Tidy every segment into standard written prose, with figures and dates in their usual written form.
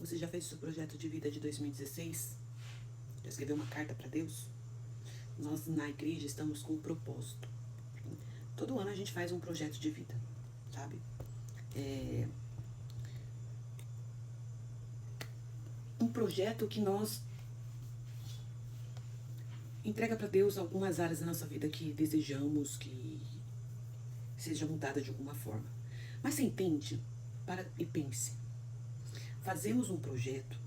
Você já fez o seu projeto de vida de 2016? Já escreveu uma carta para Deus? Nós na igreja estamos com um propósito. Todo ano a gente faz um projeto de vida, sabe? Um projeto que nós entrega para Deus algumas áreas da nossa vida que desejamos que seja mudada de alguma forma. Mas você entende? Para e pense. Fazemos um projeto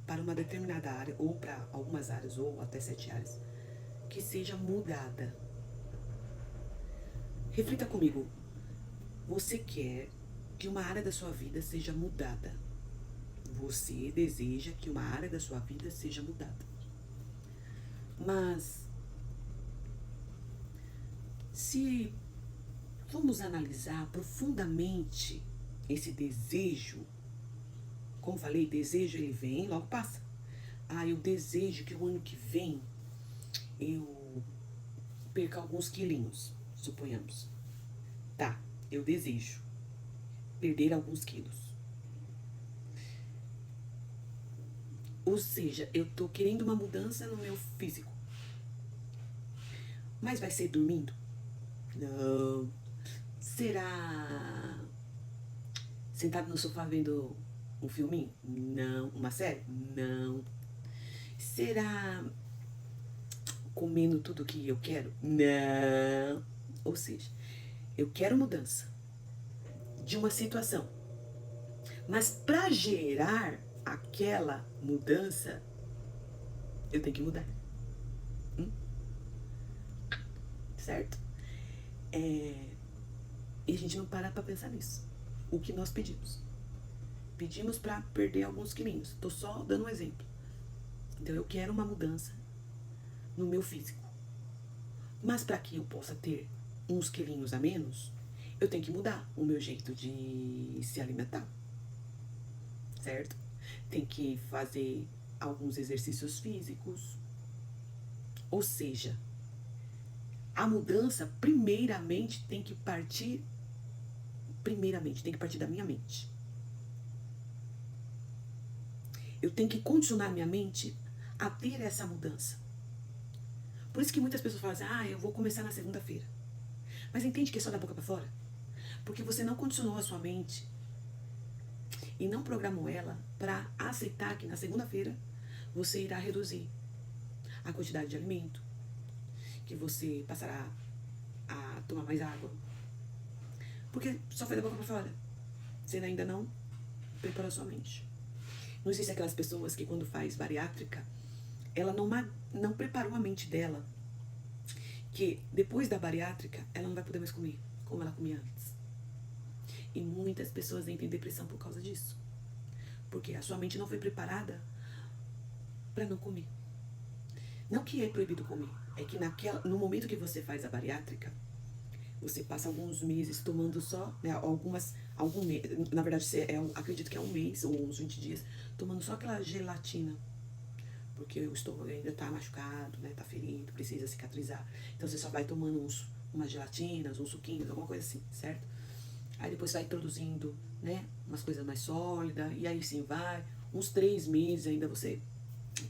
para uma determinada área, ou para algumas áreas, ou até 7 áreas, que seja mudada. Reflita comigo. Você quer que uma área da sua vida seja mudada. Você deseja que uma área da sua vida seja mudada. Mas, se vamos analisar profundamente esse desejo, como falei, desejo ele vem e logo passa. Eu desejo que o ano que vem eu perca alguns quilinhos, suponhamos. Tá, eu desejo perder alguns quilos. Ou seja, eu tô querendo uma mudança no meu físico. Mas vai ser dormindo? Não. Será sentado no sofá vendo um filminho? Não. Uma série? Não. Será comendo tudo que eu quero? Não. Ou seja, eu quero mudança de uma situação. Mas para gerar aquela mudança, eu tenho que mudar. Certo? E a gente não para pra pensar nisso. O que nós pedimos? Pedimos para perder alguns quilinhos. Tô só dando um exemplo. Então eu quero uma mudança no meu físico. Mas para que eu possa ter uns quilinhos a menos, eu tenho que mudar o meu jeito de se alimentar. Certo? Tem que fazer alguns exercícios físicos. Ou seja, a mudança primeiramente tem que partir da minha mente. Eu tenho que condicionar minha mente a ter essa mudança. Por isso que muitas pessoas falam assim, eu vou começar na segunda-feira. Mas entende que é só da boca para fora? Porque você não condicionou a sua mente e não programou ela para aceitar que na segunda-feira você irá reduzir a quantidade de alimento, que você passará a tomar mais água. Porque só foi da boca para fora. Você ainda não preparou a sua mente. Não existe aquelas pessoas que quando faz bariátrica, ela não preparou a mente dela, que depois da bariátrica, ela não vai poder mais comer como ela comia antes. E muitas pessoas entram em depressão por causa disso. Porque a sua mente não foi preparada para não comer. Não que é proibido comer, é que no momento que você faz a bariátrica, você passa alguns meses tomando só, né, na verdade, acredito que é um mês ou uns 20 dias, tomando só aquela gelatina. Porque o estômago ainda tá machucado, né, tá ferido, precisa cicatrizar. Então você só vai tomando umas gelatinas, uns suquinhos, alguma coisa assim, certo? Aí depois vai introduzindo, né, umas coisas mais sólidas, e aí sim vai, uns 3 meses ainda você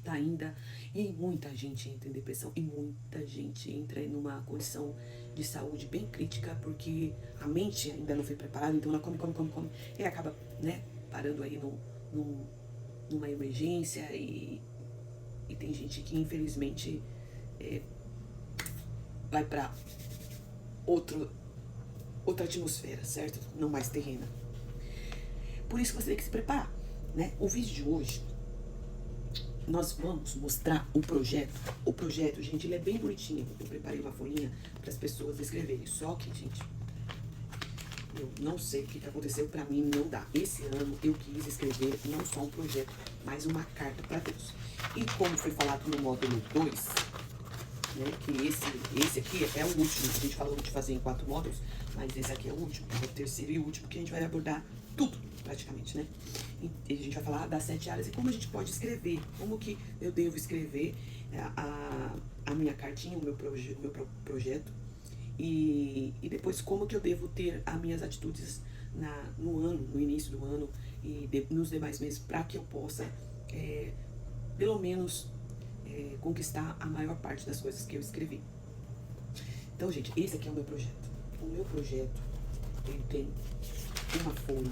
tá ainda. E muita gente entra em depressão, e muita gente entra em uma condição de saúde bem crítica, porque a mente ainda não foi preparada, então ela come, e acaba, né, parando aí numa emergência, e tem gente que infelizmente vai pra outra atmosfera, certo? Não mais terrena. Por isso que você tem que se preparar, né? O vídeo de hoje, nós vamos mostrar o projeto. O projeto, gente, ele é bem bonitinho. Eu preparei uma folhinha para as pessoas escreverem. Só que, gente, eu não sei o que aconteceu, para mim não dá. Esse ano eu quis escrever não só um projeto, mas uma carta para Deus. E como foi falado no módulo 2, né, que esse aqui é o último. A gente falou de fazer em 4 módulos, mas esse aqui é o último, é o terceiro e último, que a gente vai abordar tudo, praticamente, né? E a gente vai falar das 7 áreas e como a gente pode escrever, como que eu devo escrever a minha cartinha, o meu projeto, e depois como que eu devo ter as minhas atitudes no início do ano, e nos demais meses, para que eu possa, pelo menos, conquistar a maior parte das coisas que eu escrevi. Então, gente, esse aqui é o meu projeto. O meu projeto, ele tem uma folha,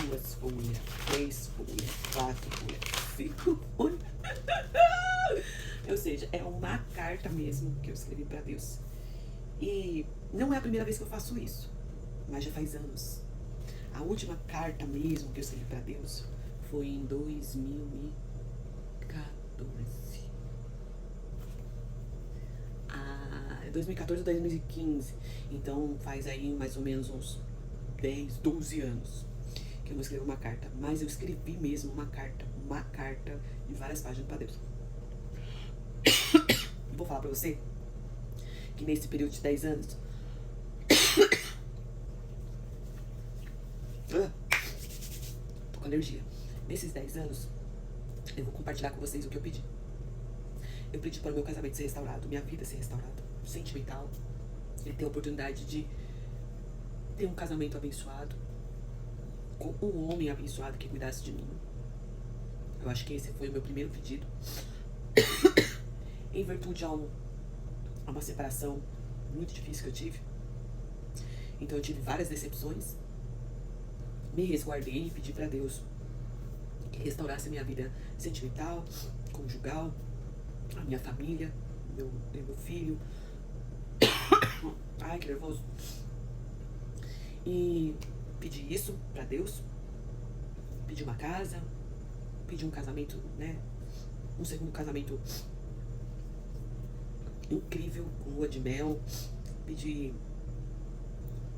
2 folhas, 3 folhas, 4 folhas, 5 folhas. Ou seja, é uma carta mesmo que eu escrevi para Deus. E não é a primeira vez que eu faço isso, mas já faz anos. A última carta mesmo que eu escrevi para Deus foi em 2014. 2014 ou 2015. Então faz aí mais ou menos uns 10, 12 anos que eu não escrevo uma carta. Mas eu escrevi mesmo uma carta de várias páginas para Deus. Vou falar para você que nesse período de 10 anos tô com alergia. Nesses 10 anos eu vou compartilhar com vocês o que eu pedi. Eu pedi para o meu casamento ser restaurado, minha vida ser restaurada, sentimental, e ter a oportunidade de ter um casamento abençoado, com um homem abençoado que cuidasse de mim. Eu acho que esse foi o meu primeiro pedido. Em virtude a uma separação muito difícil que eu tive. Então eu tive várias decepções. Me resguardei e pedi para Deus que restaurasse a minha vida sentimental, conjugal, a minha família, meu filho. Ai, que nervoso. E pedi isso pra Deus. Pedi uma casa. Pedi um casamento, né? Um segundo casamento incrível, com lua de mel. Pedi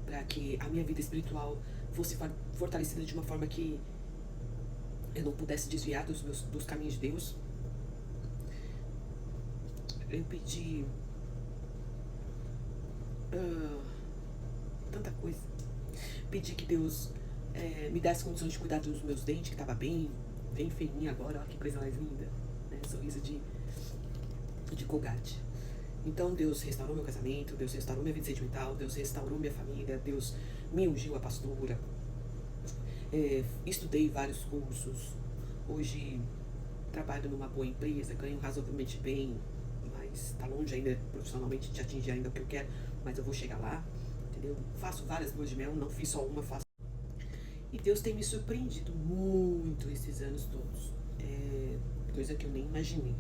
pra que a minha vida espiritual fosse fortalecida de uma forma que eu não pudesse desviar dos caminhos de Deus. Eu pedi tanta coisa. Pedi que Deus me desse condições de cuidar dos meus dentes, que tava bem feinha agora, ó, que coisa mais linda, né? Sorriso de Colgate. Então Deus restaurou meu casamento, Deus restaurou minha vida sentimental, Deus restaurou minha família, Deus me ungiu a pastora. Estudei vários cursos. Hoje trabalho numa boa empresa, ganho razoavelmente bem, mas tá longe ainda profissionalmente de atingir ainda o que eu quero, mas eu vou chegar lá, entendeu? Faço várias luas de mel, não fiz só uma, faço. E Deus tem me surpreendido muito esses anos todos. Coisa que eu nem imaginei.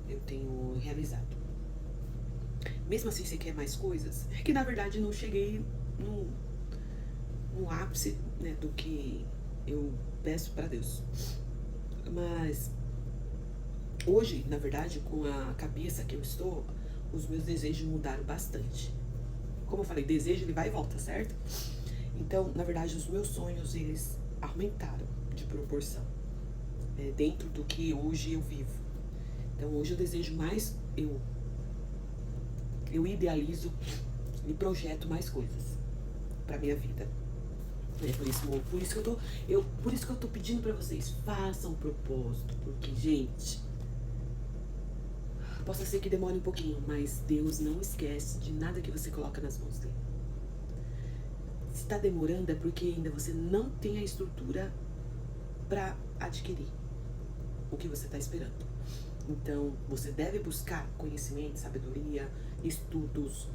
Eu tenho realizado. Mesmo assim, você quer mais coisas? É que na verdade não cheguei no ápice, né, do que eu peço para Deus. Mas hoje, na verdade, com a cabeça que eu estou, os meus desejos mudaram bastante. Como eu falei, desejo ele vai e volta, certo? Então, na verdade, os meus sonhos, eles aumentaram de proporção, dentro do que hoje eu vivo. Então, hoje eu desejo mais, eu idealizo e projeto mais coisas para minha vida. Por isso que eu tô pedindo para vocês, façam um propósito, porque, gente, possa ser que demore um pouquinho, mas Deus não esquece de nada que você coloca nas mãos dele. Se está demorando é porque ainda você não tem a estrutura para adquirir o que você está esperando. Então, você deve buscar conhecimento, sabedoria, estudos,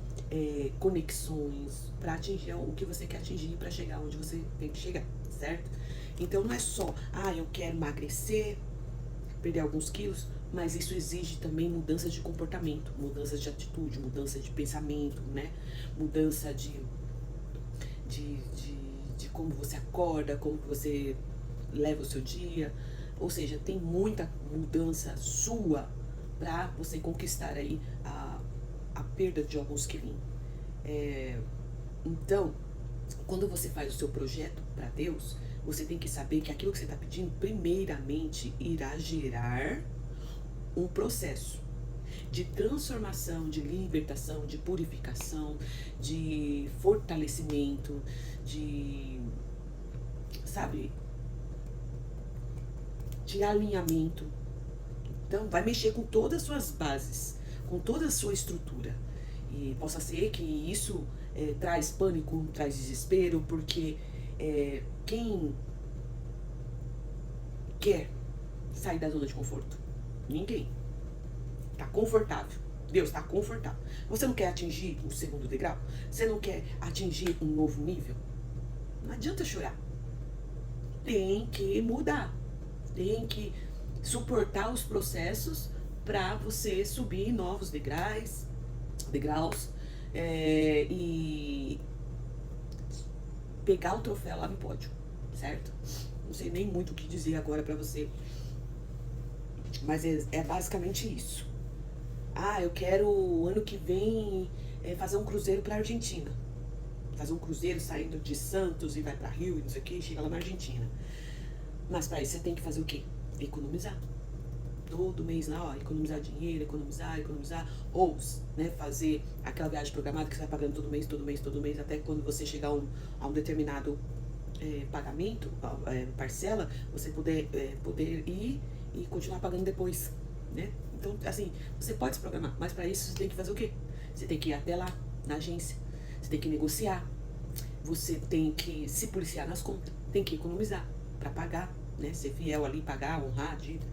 conexões para atingir o que você quer atingir, para chegar onde você tem que chegar, certo? Então, não é só, eu quero emagrecer, perder alguns quilos, mas isso exige também mudança de comportamento, mudança de atitude, mudança de pensamento, né? Mudança de como você acorda, como você leva o seu dia. Ou seja, tem muita mudança sua para você conquistar aí a perda de alguns quilinhos. Então, quando você faz o seu projeto para Deus, você tem que saber que aquilo que você está pedindo, primeiramente, irá gerar um processo de transformação, de libertação, de purificação, de fortalecimento, de alinhamento. Então, vai mexer com todas as suas bases, com toda a sua estrutura. E possa ser que isso traz pânico, traz desespero, porque quem quer sair da zona de conforto? Ninguém. Tá confortável. Deus tá confortável. Você não quer atingir o segundo degrau? Você não quer atingir um novo nível? Não adianta chorar. Tem que mudar. Tem que suportar os processos para você subir novos degraus e pegar o troféu lá no pódio, certo? Não sei nem muito o que dizer agora para você, mas é basicamente isso. Ah, eu quero ano que vem fazer um cruzeiro para Argentina. Fazer um cruzeiro saindo de Santos e vai para Rio e não sei o que, chega lá na Argentina. Mas para isso você tem que fazer o quê? Economizar. Todo mês lá, ó, economizar dinheiro, economizar. Ou, né, fazer aquela viagem programada que você vai pagando todo mês, até quando você chegar a um determinado pagamento, parcela, você poder ir e continuar pagando depois, né? Então, assim, você pode se programar, mas para isso você tem que fazer o quê? Você tem que ir até lá, na agência, você tem que negociar, você tem que se policiar nas contas, tem que economizar para pagar, né? Ser fiel ali, pagar, honrar a dívida.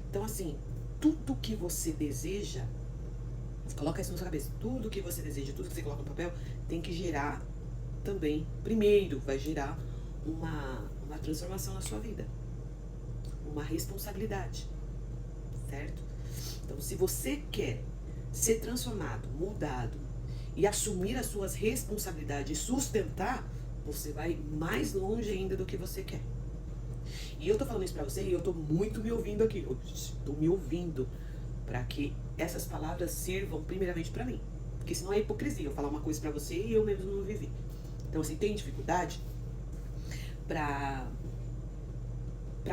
Então, assim, tudo que você deseja, coloca isso na sua cabeça, tudo que você deseja, tudo que você coloca no papel, tem que gerar também, primeiro vai gerar uma transformação na sua vida, uma responsabilidade, certo? Então, se você quer ser transformado, mudado e assumir as suas responsabilidades e sustentar, você vai mais longe ainda do que você quer. E eu tô falando isso pra você e eu tô muito me ouvindo aqui. Eu tô me ouvindo pra que essas palavras sirvam primeiramente pra mim. Porque senão é hipocrisia eu falar uma coisa pra você e eu mesmo não vivi. Então, assim, tem dificuldade pra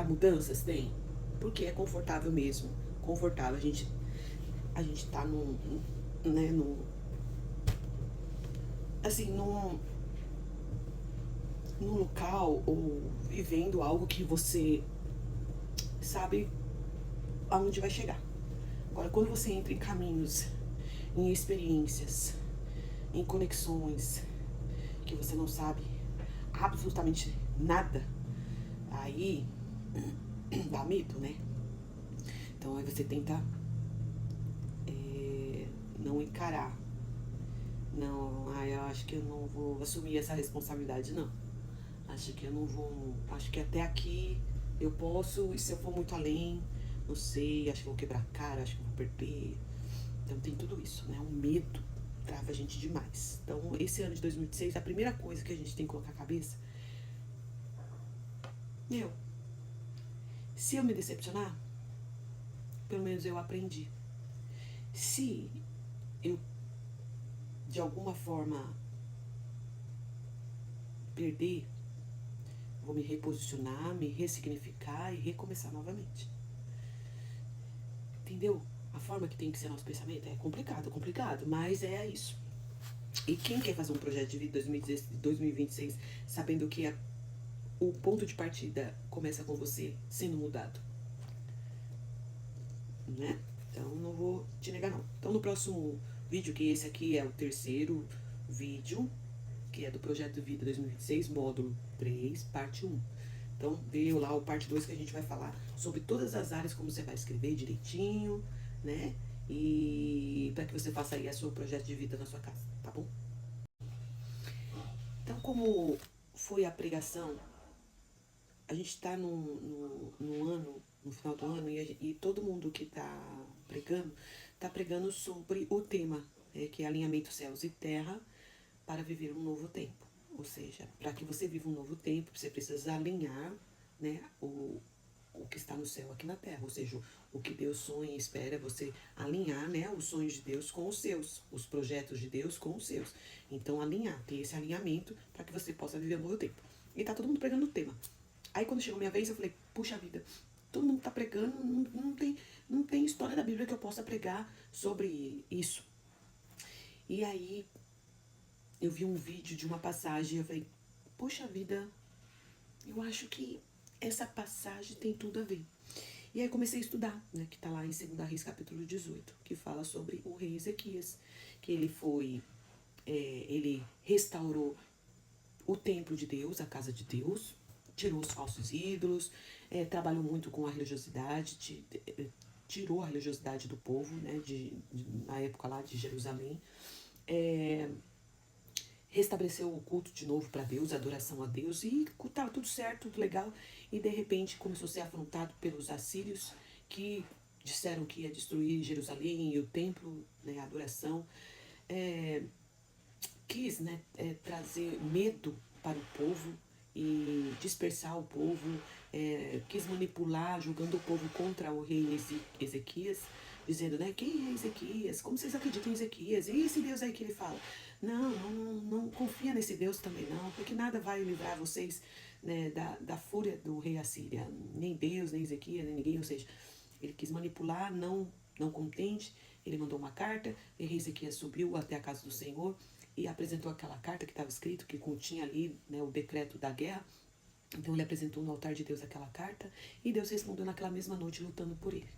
mudanças? Tem. Porque é confortável mesmo. Confortável. A gente tá num local ou vivendo algo que você sabe aonde vai chegar. Agora, quando você entra em caminhos, em experiências, em conexões que você não sabe absolutamente nada, aí dá medo, né? Então aí você tenta não encarar. Não, eu acho que eu não vou assumir essa responsabilidade, não. Acho que eu não vou. Acho que até aqui eu posso, e se eu for muito além, não sei, acho que eu vou quebrar a cara, acho que eu vou perder. Então tem tudo isso, né? O medo trava a gente demais. Então, esse ano de 2006, a primeira coisa que a gente tem que colocar a cabeça, se eu me decepcionar, pelo menos eu aprendi. Se eu, de alguma forma, perder, vou me reposicionar, me ressignificar e recomeçar novamente. Entendeu? A forma que tem que ser nosso pensamento é complicado, mas é isso. E quem quer fazer um projeto de vida 2026 sabendo que o ponto de partida começa com você sendo mudado? Né? Então não vou te negar não. Então no próximo vídeo, que esse aqui é o terceiro vídeo, que é do Projeto de Vida 2026, módulo 3, parte 1. Então veio lá o parte 2 que a gente vai falar sobre todas as áreas, como você vai escrever direitinho, né? E para que você faça aí o seu projeto de vida na sua casa, tá bom? Então, como foi a pregação, a gente está no ano, no final do ano, e todo mundo que está pregando sobre o tema, que é alinhamento céus e terra para viver um novo tempo. Ou seja, para que você viva um novo tempo, você precisa alinhar, né, o que está no céu aqui na terra. Ou seja, o que Deus sonha e espera, você alinhar, né, os sonhos de Deus com os seus, os projetos de Deus com os seus. Então, alinhar, ter esse alinhamento para que você possa viver um novo tempo. E tá todo mundo pregando o tema. Aí, quando chegou a minha vez, eu falei, puxa vida, todo mundo tá pregando, não tem história da Bíblia que eu possa pregar sobre isso. E aí, eu vi um vídeo de uma passagem e eu falei, poxa vida, eu acho que essa passagem tem tudo a ver. E aí comecei a estudar, né, que está lá em 2 Reis capítulo 18, que fala sobre o rei Ezequias, que ele restaurou o templo de Deus, a casa de Deus, tirou os falsos ídolos, trabalhou muito com a religiosidade, tirou a religiosidade do povo, né, na época lá de Jerusalém, restabeleceu o culto de novo para Deus, a adoração a Deus, e estava tudo certo, tudo legal, e de repente começou a ser afrontado pelos assírios, que disseram que ia destruir Jerusalém e o templo, né, a adoração, quis, né, trazer medo para o povo e dispersar o povo, quis manipular, julgando o povo contra o rei Ezequias, dizendo, né, quem é Ezequias? Como vocês acreditam em Ezequias? E esse Deus aí que ele fala? Não confia nesse Deus também não, porque nada vai livrar vocês, né, da fúria do rei Assíria, nem Deus, nem Ezequias, nem ninguém, ou seja, ele quis manipular, não contente, ele mandou uma carta, e rei Ezequias subiu até a casa do Senhor e apresentou aquela carta que estava escrito, que continha ali, né, o decreto da guerra. Então ele apresentou no altar de Deus aquela carta e Deus respondeu naquela mesma noite lutando por ele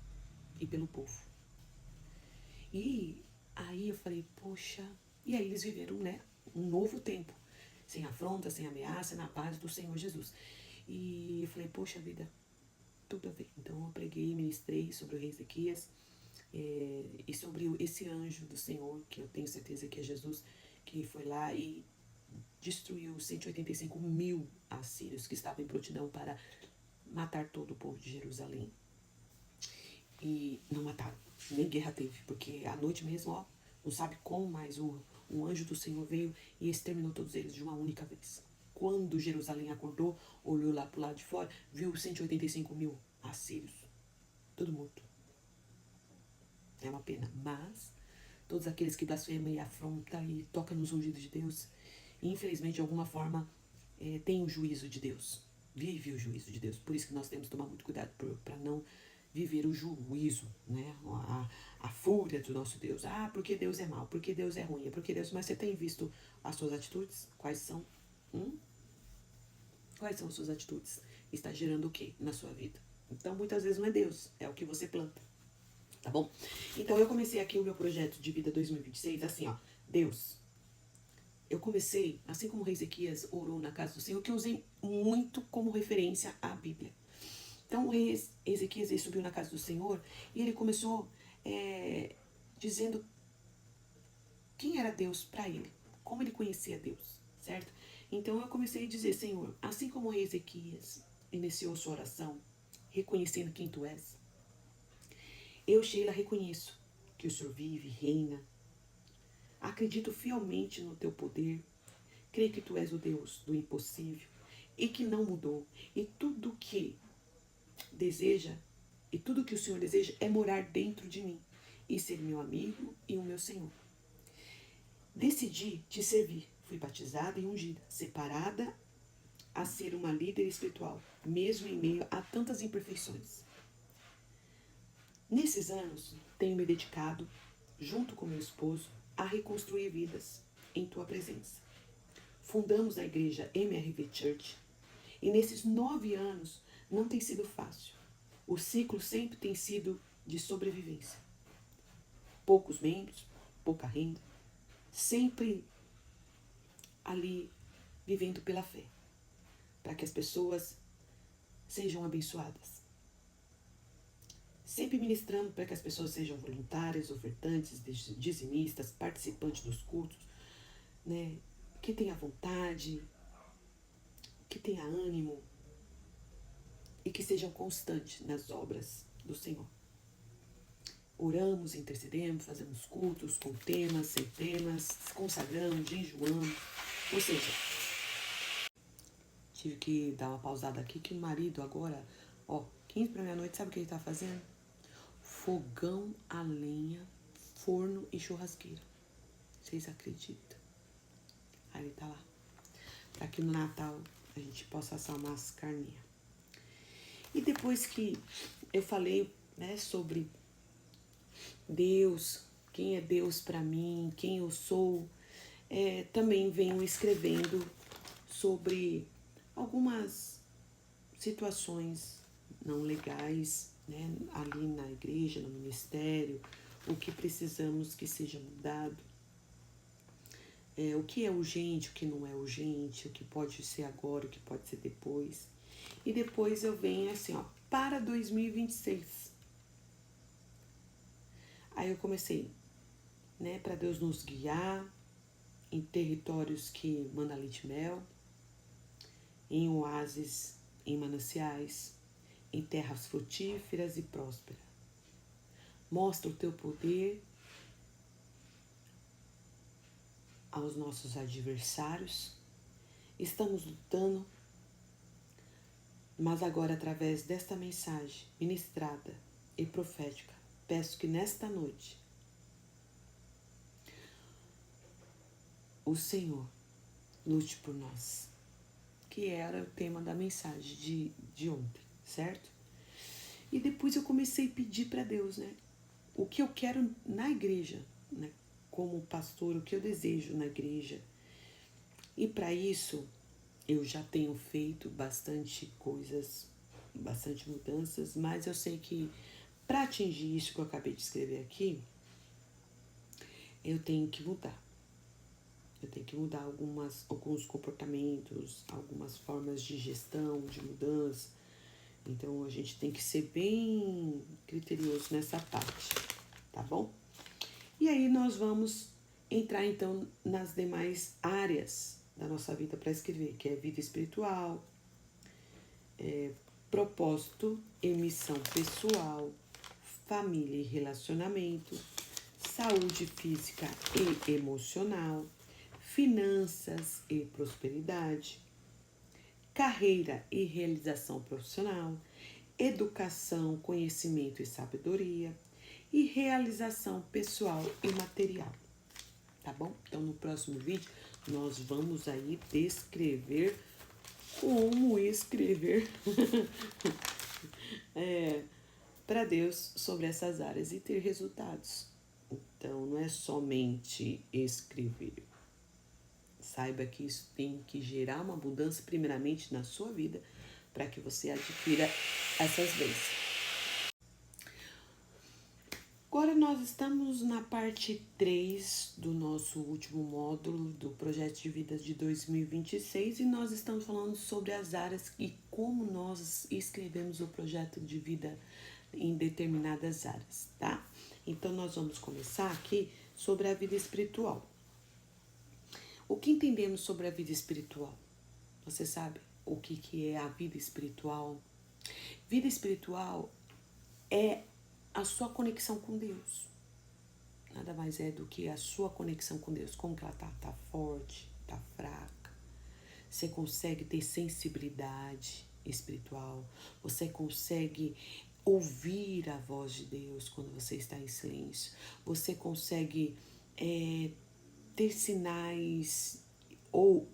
e pelo povo. E aí eu falei, poxa, e aí eles viveram, né, um novo tempo, sem afronta, sem ameaça, na paz do Senhor Jesus. E eu falei, poxa vida, tudo a ver. Então eu preguei, ministrei sobre o rei Ezequias, e sobre esse anjo do Senhor, que eu tenho certeza que é Jesus, que foi lá e destruiu 185 mil assírios que estavam em prontidão para matar todo o povo de Jerusalém. E não mataram, nem guerra teve, porque à noite mesmo, ó, não sabe como, mas um anjo do Senhor veio e exterminou todos eles de uma única vez. Quando Jerusalém acordou, olhou lá para o lado de fora, viu 185 mil assírios, todo morto. É uma pena, mas todos aqueles que blasfemam e afrontam e tocam nos ungidos de Deus, infelizmente, de alguma forma, tem o juízo de Deus. Vive o juízo de Deus. Por isso que nós temos que tomar muito cuidado para não viver o juízo, né? A fúria do nosso Deus. Ah, porque Deus é mau, porque Deus é ruim, porque Deus... Mas você tem visto as suas atitudes? Quais são? Quais são as suas atitudes? Está gerando o quê na sua vida? Então, muitas vezes não é Deus, é o que você planta. Tá bom? Então, eu comecei aqui o meu projeto de vida 2026, assim, ó. Deus, eu comecei, assim como o rei Ezequias orou na casa do Senhor, que eu usei muito como referência à Bíblia. Então, o rei Ezequias ele subiu na casa do Senhor e ele começou dizendo quem era Deus para ele, como ele conhecia Deus, certo? Então, eu comecei a dizer, Senhor, assim como o rei Ezequias iniciou sua oração, reconhecendo quem Tu és, eu, Sheila, reconheço que o Senhor vive, reina. Acredito fielmente no Teu poder. Creio que Tu és o Deus do impossível e que não mudou. E tudo que deseja, e tudo que o Senhor deseja é morar dentro de mim e ser meu amigo e o meu Senhor. Decidi Te servir. Fui batizada e ungida, separada a ser uma líder espiritual, mesmo em meio a tantas imperfeições. Nesses anos, tenho me dedicado, junto com meu esposo, a reconstruir vidas em Tua presença. Fundamos a igreja MRV Church e nesses 9 anos não tem sido fácil. O ciclo sempre tem sido de sobrevivência. Poucos membros, pouca renda, sempre ali vivendo pela fé, para que as pessoas sejam abençoadas. Sempre ministrando para que as pessoas sejam voluntárias, ofertantes, dizimistas, participantes dos cultos, né? Que tenha vontade, que tenha ânimo e que sejam constantes nas obras do Senhor. Oramos, intercedemos, fazemos cultos com temas, sem temas, consagramos, jejuamos. Ou seja, tive que dar uma pausada aqui que o marido agora, 15 para meia-noite, sabe o que ele está fazendo? Fogão a lenha, forno e churrasqueira. Vocês acreditam? Aí ele tá lá. Para que no Natal a gente possa assar umas carninhas. E depois que eu falei, né, sobre Deus, quem é Deus para mim, quem eu sou, também venho escrevendo sobre algumas situações não legais, né, ali na igreja, no ministério, o que precisamos que seja mudado, o que é urgente, o que não é urgente, o que pode ser agora, o que pode ser depois. E depois eu venho assim, ó, para 2026. Aí eu comecei, né, para Deus nos guiar em territórios que manda leite e mel, em oásis, em mananciais, em terras frutíferas e prósperas. Mostra o teu poder aos nossos adversários. Estamos lutando, mas agora através desta mensagem ministrada e profética, peço que nesta noite o Senhor lute por nós, que era o tema da mensagem de ontem, certo? E depois eu comecei a pedir para Deus, né? O que eu quero na igreja, né? Como pastor, o que eu desejo na igreja. E para isso, eu já tenho feito bastante coisas, bastante mudanças, mas eu sei que para atingir isso que eu acabei de escrever aqui, eu tenho que mudar. Eu tenho que mudar alguns comportamentos, algumas formas de gestão, de mudança. Então, a gente tem que ser bem criterioso nessa parte, tá bom? E aí, nós vamos entrar, então, nas demais áreas da nossa vida para escrever, que é vida espiritual, propósito e missão pessoal, família e relacionamento, saúde física e emocional, finanças e prosperidade, carreira e realização profissional, educação, conhecimento e sabedoria e realização pessoal e material. Tá bom? Então, no próximo vídeo, nós vamos aí descrever como escrever para Deus sobre essas áreas e ter resultados. Então, não é somente escrever. Saiba que isso tem que gerar uma mudança primeiramente na sua vida para que você adquira essas bênçãos. Agora nós estamos na parte 3 do nosso último módulo do Projeto de Vida de 2026 e nós estamos falando sobre as áreas e como nós escrevemos o projeto de vida em determinadas áreas, tá? Então nós vamos começar aqui sobre a vida espiritual. O que entendemos sobre a vida espiritual? Você sabe o que é a vida espiritual? Vida espiritual é a sua conexão com Deus. Nada mais é do que a sua conexão com Deus. Como que ela tá? Tá forte? Tá fraca? Você consegue ter sensibilidade espiritual? Você consegue ouvir a voz de Deus quando você está em silêncio? Você consegue ter sinais ou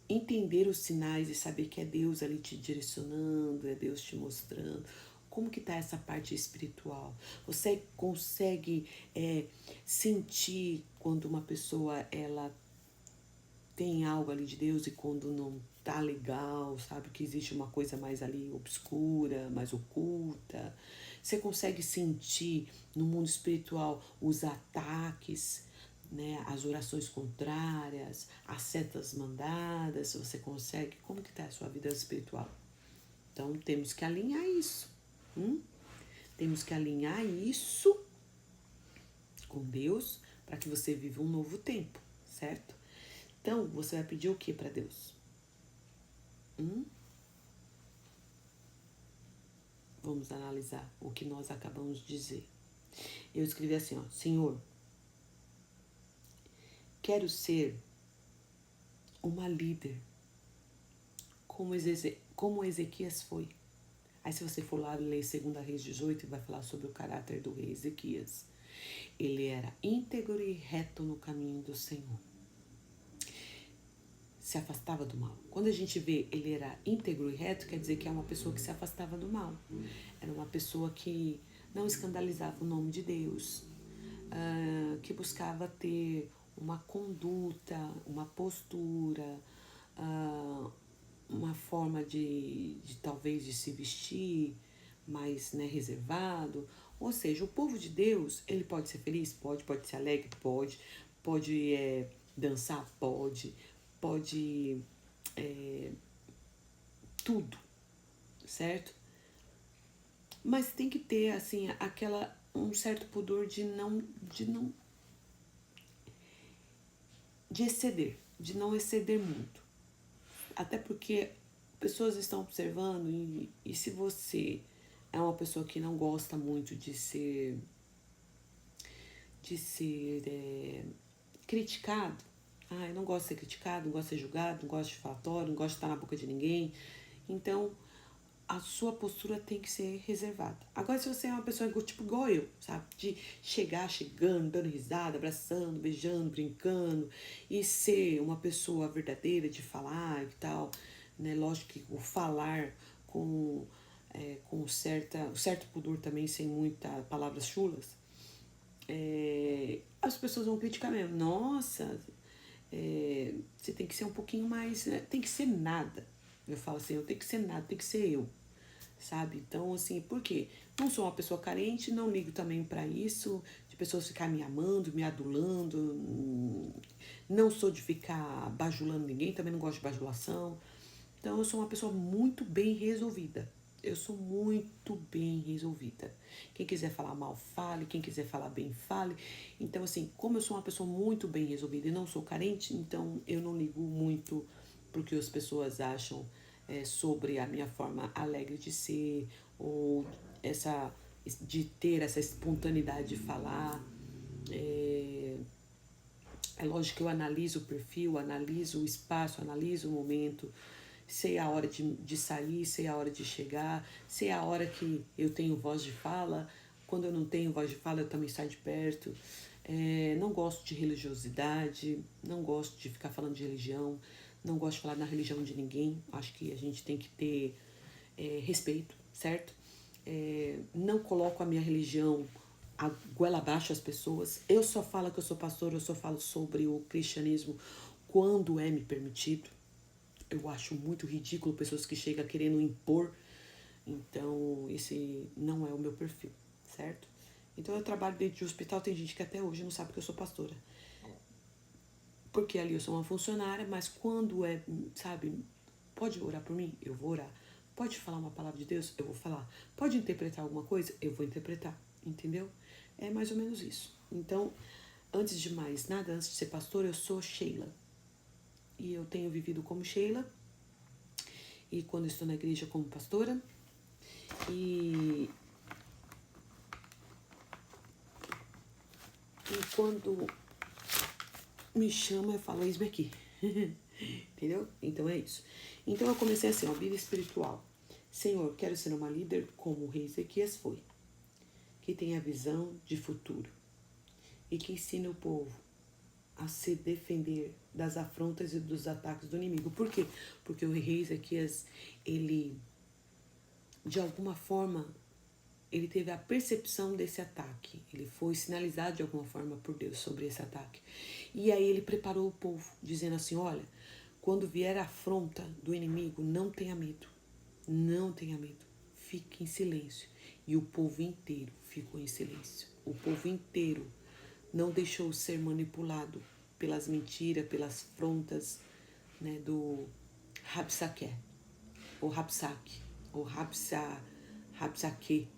entender os sinais e saber que é Deus ali te direcionando, é Deus te mostrando. Como que tá essa parte espiritual? Você consegue sentir quando uma pessoa ela tem algo ali de Deus e quando não tá legal, sabe? Que existe uma coisa mais ali obscura, mais oculta. Você consegue sentir no mundo espiritual os ataques, né, as orações contrárias, as setas mandadas, você consegue? Como que está a sua vida espiritual? Então, temos que alinhar isso. Temos que alinhar isso com Deus para que você viva um novo tempo, certo? Então, você vai pedir o que para Deus? Vamos analisar o que nós acabamos de dizer. Eu escrevi assim, ó, Senhor, quero ser uma líder, como Ezequias foi. Aí se você for lá ler 2 Reis 18, vai falar sobre o caráter do rei Ezequias. Ele era íntegro e reto no caminho do Senhor. Se afastava do mal. Quando a gente vê ele era íntegro e reto, quer dizer que é uma pessoa que se afastava do mal. Era uma pessoa que não escandalizava o nome de Deus, que buscava ter uma conduta, uma postura, uma forma de talvez de se vestir mais, né, reservado. Ou seja, o povo de Deus, ele pode ser feliz? Pode ser alegre? Pode dançar? Pode tudo. certo? Mas tem que ter, assim, um certo pudor de não exceder muito. Até porque pessoas estão observando e se você é uma pessoa que não gosta muito de ser criticado, eu não gosto de ser criticado, não gosto de ser julgado, não gosto de falatório, não gosto de estar na boca de ninguém, então a sua postura tem que ser reservada. Agora, se você é uma pessoa tipo igual eu, sabe? De chegar chegando, dando risada, abraçando, beijando, brincando, e ser uma pessoa verdadeira de falar e tal, né? Lógico que o falar com certo pudor também, sem muitas palavras chulas, as pessoas vão criticar mesmo. Nossa, você tem que ser um pouquinho mais, né? Tem que ser nada. Eu falo assim, eu tenho que ser nada, tem que ser eu, sabe? Então, assim, por quê? Não sou uma pessoa carente, não ligo também para isso, de pessoas ficar me amando, me adulando, não sou de ficar bajulando ninguém, também não gosto de bajulação. Então, eu sou uma pessoa muito bem resolvida. Eu sou muito bem resolvida. Quem quiser falar mal, fale. Quem quiser falar bem, fale. Então, assim, como eu sou uma pessoa muito bem resolvida e não sou carente, então eu não ligo muito porque as pessoas acham sobre a minha forma alegre de ser ou de ter essa espontaneidade de falar. É lógico que eu analiso o perfil, analiso o espaço, analiso o momento, sei a hora de sair, sei a hora de chegar, sei a hora que eu tenho voz de fala, quando eu não tenho voz de fala eu também saio de perto. Não gosto de religiosidade, não gosto de ficar falando de religião, não gosto de falar na religião de ninguém, acho que a gente tem que ter respeito, certo? Não coloco a minha religião a goela abaixo as pessoas. Eu só falo que eu sou pastor, eu só falo sobre o cristianismo quando é me permitido. Eu acho muito ridículo pessoas que chegam querendo impor. Então, esse não é o meu perfil, certo? Então, eu trabalho dentro de um hospital, tem gente que até hoje não sabe que eu sou pastora. Porque ali eu sou uma funcionária, mas quando sabe, pode orar por mim? Eu vou orar. Pode falar uma palavra de Deus? Eu vou falar. Pode interpretar alguma coisa? Eu vou interpretar. Entendeu? É mais ou menos isso. Então, antes de mais nada, antes de ser pastora, eu sou Sheila. E eu tenho vivido como Sheila. E quando estou na igreja como pastora. E quando me chama, eu falo, eis-me aqui. Entendeu? Então é isso. Então eu comecei assim, ó, vida espiritual. Senhor, quero ser uma líder como o rei Ezequias foi, que tenha visão de futuro e que ensine o povo a se defender das afrontas e dos ataques do inimigo. Por quê? Porque o rei Ezequias, ele, de alguma forma, ele teve a percepção desse ataque. Ele foi sinalizado de alguma forma por Deus sobre esse ataque. E aí ele preparou o povo, dizendo assim, olha, quando vier a afronta do inimigo, não tenha medo. Não tenha medo. Fique em silêncio. E o povo inteiro ficou em silêncio. O povo inteiro não deixou ser manipulado pelas mentiras, pelas afrontas, né, do Rabsaque, ou Rabsaque, ou Rapsaque,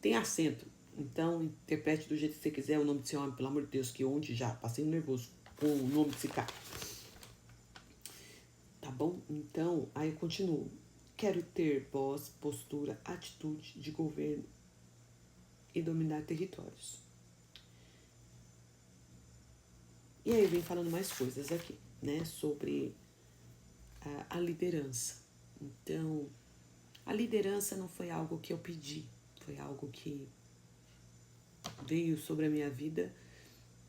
tem acento. Então, interprete do jeito que você quiser o nome desse homem, pelo amor de Deus, que ontem já passei nervoso com o nome desse cara. Tá bom? Então, aí eu continuo. Quero ter voz, postura, atitude de governo e dominar territórios. E aí eu venho falando mais coisas aqui, né, sobre a liderança. Então, a liderança não foi algo que eu pedi, foi algo que veio sobre a minha vida.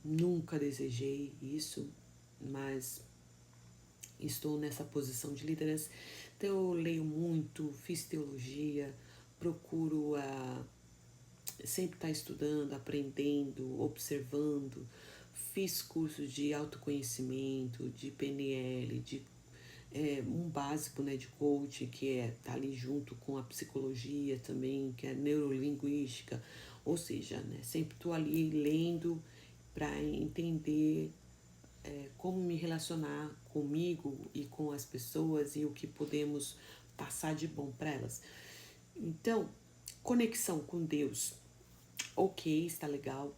Nunca desejei isso, mas estou nessa posição de liderança. Então eu leio muito, fiz teologia, procuro sempre estar estudando, aprendendo, observando. Fiz cursos de autoconhecimento, de PNL, de um básico, né, de coaching, que tá ali junto com a psicologia também, que é neurolinguística. Ou seja, né, sempre estou ali lendo para entender como me relacionar comigo e com as pessoas e o que podemos passar de bom para elas. Então, conexão com Deus, ok, está legal.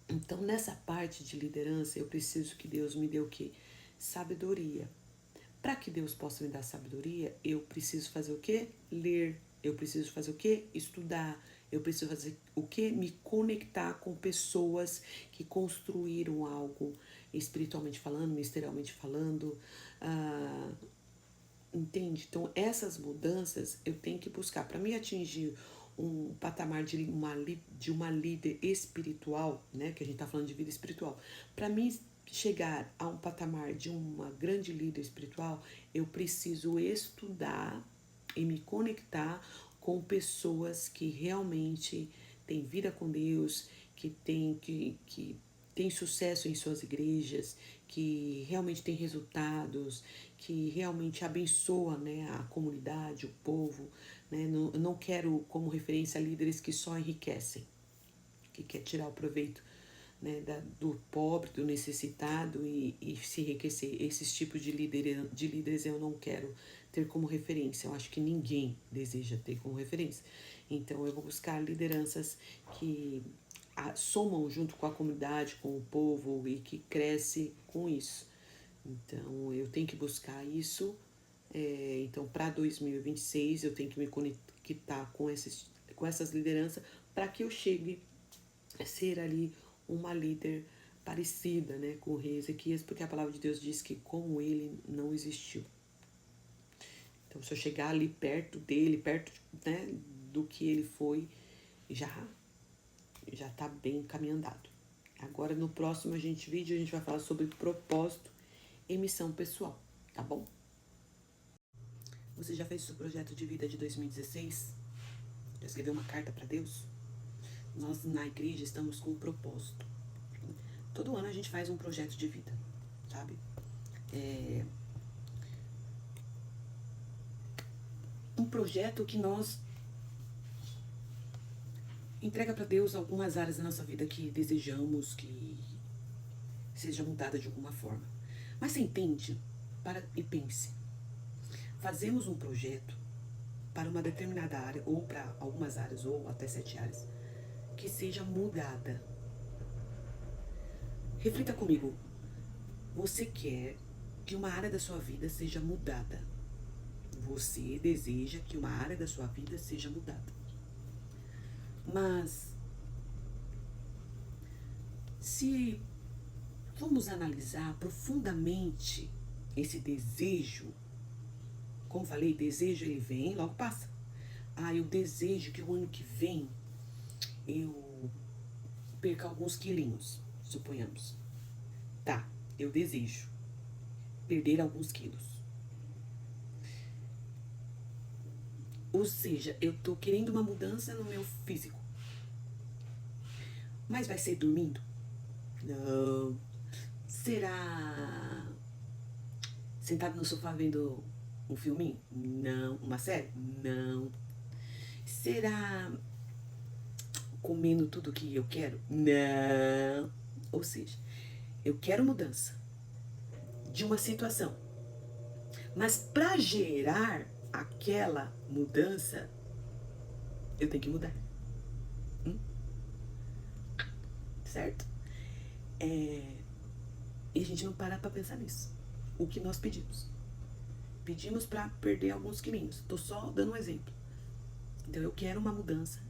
Então, nessa parte de liderança, eu preciso que Deus me dê o quê? Sabedoria. Para que Deus possa me dar sabedoria, eu preciso fazer o quê? Ler. Eu preciso fazer o quê? Estudar. Eu preciso fazer o quê? Me conectar com pessoas que construíram algo espiritualmente falando, ministerialmente falando. Entende? Então, essas mudanças eu tenho que buscar. Para me atingir um patamar de uma líder espiritual, né? Que a gente está falando de vida espiritual. Para mim chegar a um patamar de uma grande líder espiritual, eu preciso estudar e me conectar com pessoas que realmente têm vida com Deus, que têm sucesso em suas igrejas, que realmente têm resultados, que realmente abençoa, né, a comunidade, o povo. Né? Eu não quero como referência líderes que só enriquecem, que quer tirar o proveito, né, do pobre, do necessitado e se enriquecer. Esses tipos de líderes eu não quero ter como referência. Eu acho que ninguém deseja ter como referência. Então eu vou buscar lideranças que somam junto com a comunidade, com o povo e que cresce com isso. Então eu tenho que buscar isso. Então para 2026 eu tenho que me conectar com essas lideranças para que eu chegue a ser ali uma líder parecida, né, com o rei Ezequias, porque a palavra de Deus diz que como ele não existiu. Então, se eu chegar ali perto dele, perto, né, do que ele foi, já está bem caminhando. Agora, no próximo vídeo, a gente vai falar sobre propósito e missão pessoal, tá bom? Você já fez o seu projeto de vida de 2016? Já escreveu uma carta para Deus? Nós, na igreja, estamos com um propósito. Todo ano a gente faz um projeto de vida, sabe? Um projeto que nós entrega para Deus algumas áreas da nossa vida que desejamos que seja mudada de alguma forma. Mas você entende? Para e pense. Fazemos um projeto para uma determinada área, ou para algumas áreas, ou até 7 áreas, que seja mudada. Reflita comigo. Você quer que uma área da sua vida seja mudada. Você deseja que uma área da sua vida seja mudada. Mas, se formos analisar profundamente esse desejo, como falei, desejo ele vem e logo passa. Eu desejo que o ano que vem eu perca alguns quilinhos, suponhamos. Tá, eu desejo perder alguns quilos. Ou seja, eu tô querendo uma mudança no meu físico. Mas vai ser dormindo? Não. Será sentado no sofá vendo um filminho? Não. Uma série? Não. Será comendo tudo que eu quero? Não. Ou seja, eu quero mudança de uma situação. Mas para gerar aquela mudança, eu tenho que mudar. Certo? E a gente não para pra pensar nisso. O que nós pedimos? Pedimos para perder alguns quilinhos. Tô só dando um exemplo. Então eu quero uma mudança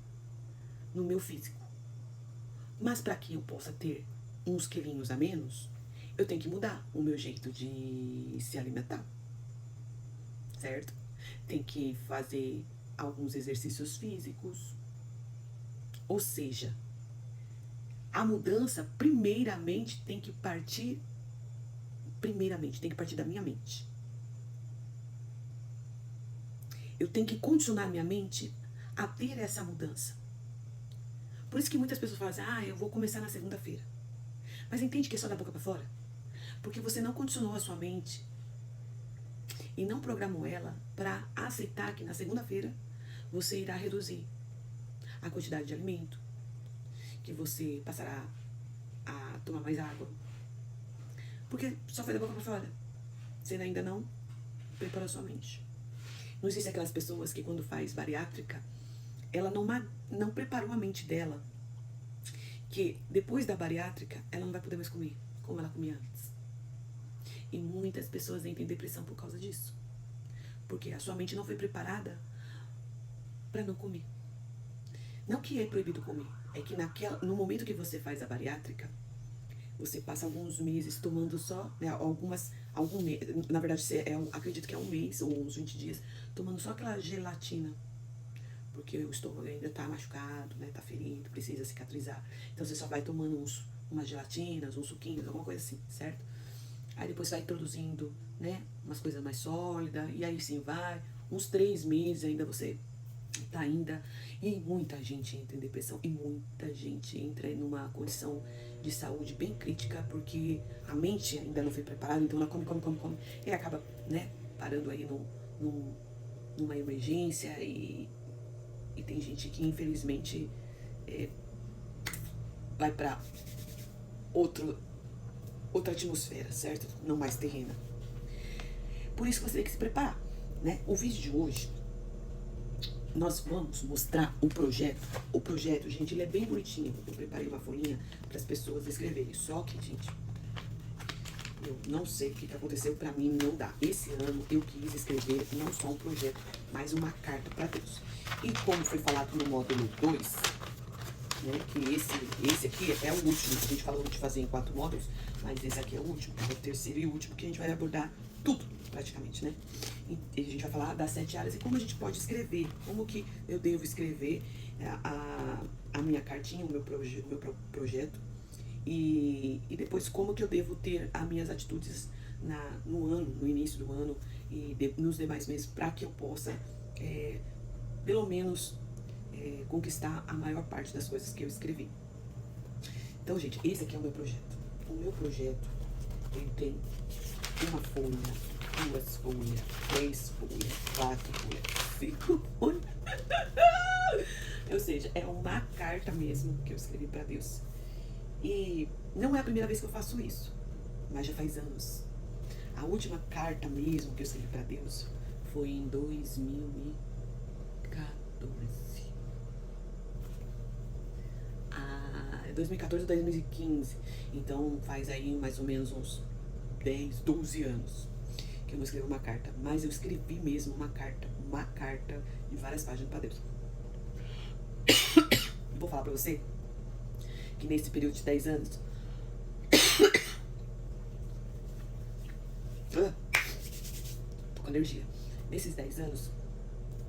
no meu físico. Mas para que eu possa ter uns quilinhos a menos, eu tenho que mudar o meu jeito de se alimentar. Certo? Tem que fazer alguns exercícios físicos. Ou seja, a mudança primeiramente tem que partir da minha mente. Eu tenho que condicionar minha mente a ter essa mudança. Por isso que muitas pessoas falam assim, eu vou começar na segunda-feira. Mas entende que é só da boca para fora? Porque você não condicionou a sua mente e não programou ela para aceitar que na segunda-feira você irá reduzir a quantidade de alimento, que você passará a tomar mais água. Porque só foi da boca para fora. Você ainda não preparou a sua mente. Não existe aquelas pessoas que quando faz bariátrica, ela não preparou a mente dela que depois da bariátrica ela não vai poder mais comer como ela comia antes. E muitas pessoas entram em depressão por causa disso. Porque a sua mente não foi preparada para não comer. Não que é proibido comer, é que no momento que você faz a bariátrica, você passa alguns meses tomando só, né, na verdade, acredito que é um mês ou uns 20 dias, tomando só aquela gelatina. Porque o estômago ainda tá machucado, né, tá ferido, precisa cicatrizar. Então você só vai tomando umas gelatinas, uns suquinhos, alguma coisa assim, certo? Aí depois vai introduzindo, né, umas coisas mais sólidas, e aí sim vai, uns 3 meses ainda você tá ainda, e muita gente entra em depressão, e muita gente entra numa condição de saúde bem crítica, porque a mente ainda não foi preparada, então ela come, e acaba, né, parando aí numa emergência, e tem gente que infelizmente vai pra outra atmosfera, certo? Não mais terrena. Por isso que você tem que se preparar, né? O vídeo de hoje, nós vamos mostrar o projeto. O projeto, gente, ele é bem bonitinho. Eu preparei uma folhinha para as pessoas escreverem. Só que, gente, eu não sei o que aconteceu, pra mim não dá. Esse ano eu quis escrever não só um projeto, mas uma carta para Deus. E como foi falado no módulo 2, né, que esse aqui é o último, a gente falou de fazer em 4 módulos, mas esse aqui é o último, é o terceiro e último, que a gente vai abordar tudo, praticamente, né? E a gente vai falar das 7 áreas e como a gente pode escrever, como que eu devo escrever a minha cartinha, o meu projeto, e depois como que eu devo ter as minhas atitudes no início do ano e nos demais meses, para que eu possa, pelo menos, conquistar a maior parte das coisas que eu escrevi. Então, gente, esse aqui é o meu projeto. O meu projeto, ele tem uma folha, 2 folhas, 3 folhas, 4 folhas, 5 folhas. Ou seja, é uma carta mesmo que eu escrevi para Deus. E não é a primeira vez que eu faço isso, mas já faz anos. A última carta mesmo que eu escrevi para Deus foi em 2014. 2014 ou 2015. Então faz aí mais ou menos uns 10, 12 anos que eu não escrevi uma carta. Mas eu escrevi mesmo uma carta de várias páginas para Deus. Vou falar pra você que nesse período de 10 anos tô com alergia. Nesses 10 anos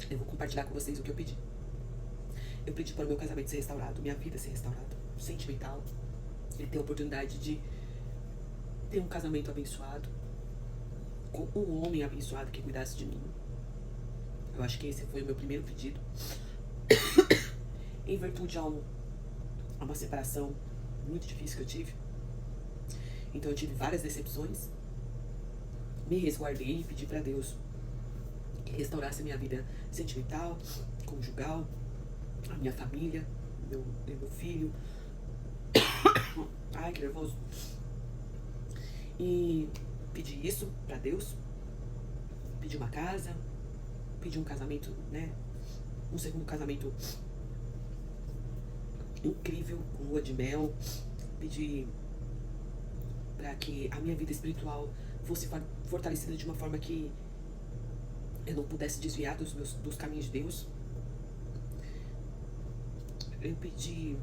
eu vou compartilhar com vocês o que eu pedi. Eu pedi para o meu casamento ser restaurado, minha vida ser restaurada, sentimental, e ter a oportunidade de ter um casamento abençoado, com um homem abençoado que cuidasse de mim. Eu acho que esse foi o meu primeiro pedido. Em virtude a uma separação muito difícil que eu tive. Então eu tive várias decepções. Me resguardei e pedi para Deus que restaurasse a minha vida sentimental, conjugal, a minha família, meu filho. Ai, que nervoso. E pedi isso pra Deus. Pedi uma casa. Pedi um casamento, né? Um segundo casamento incrível, com lua de mel. Pedi pra que a minha vida espiritual fosse fortalecida de uma forma que eu não pudesse desviar dos caminhos de Deus. Eu pedi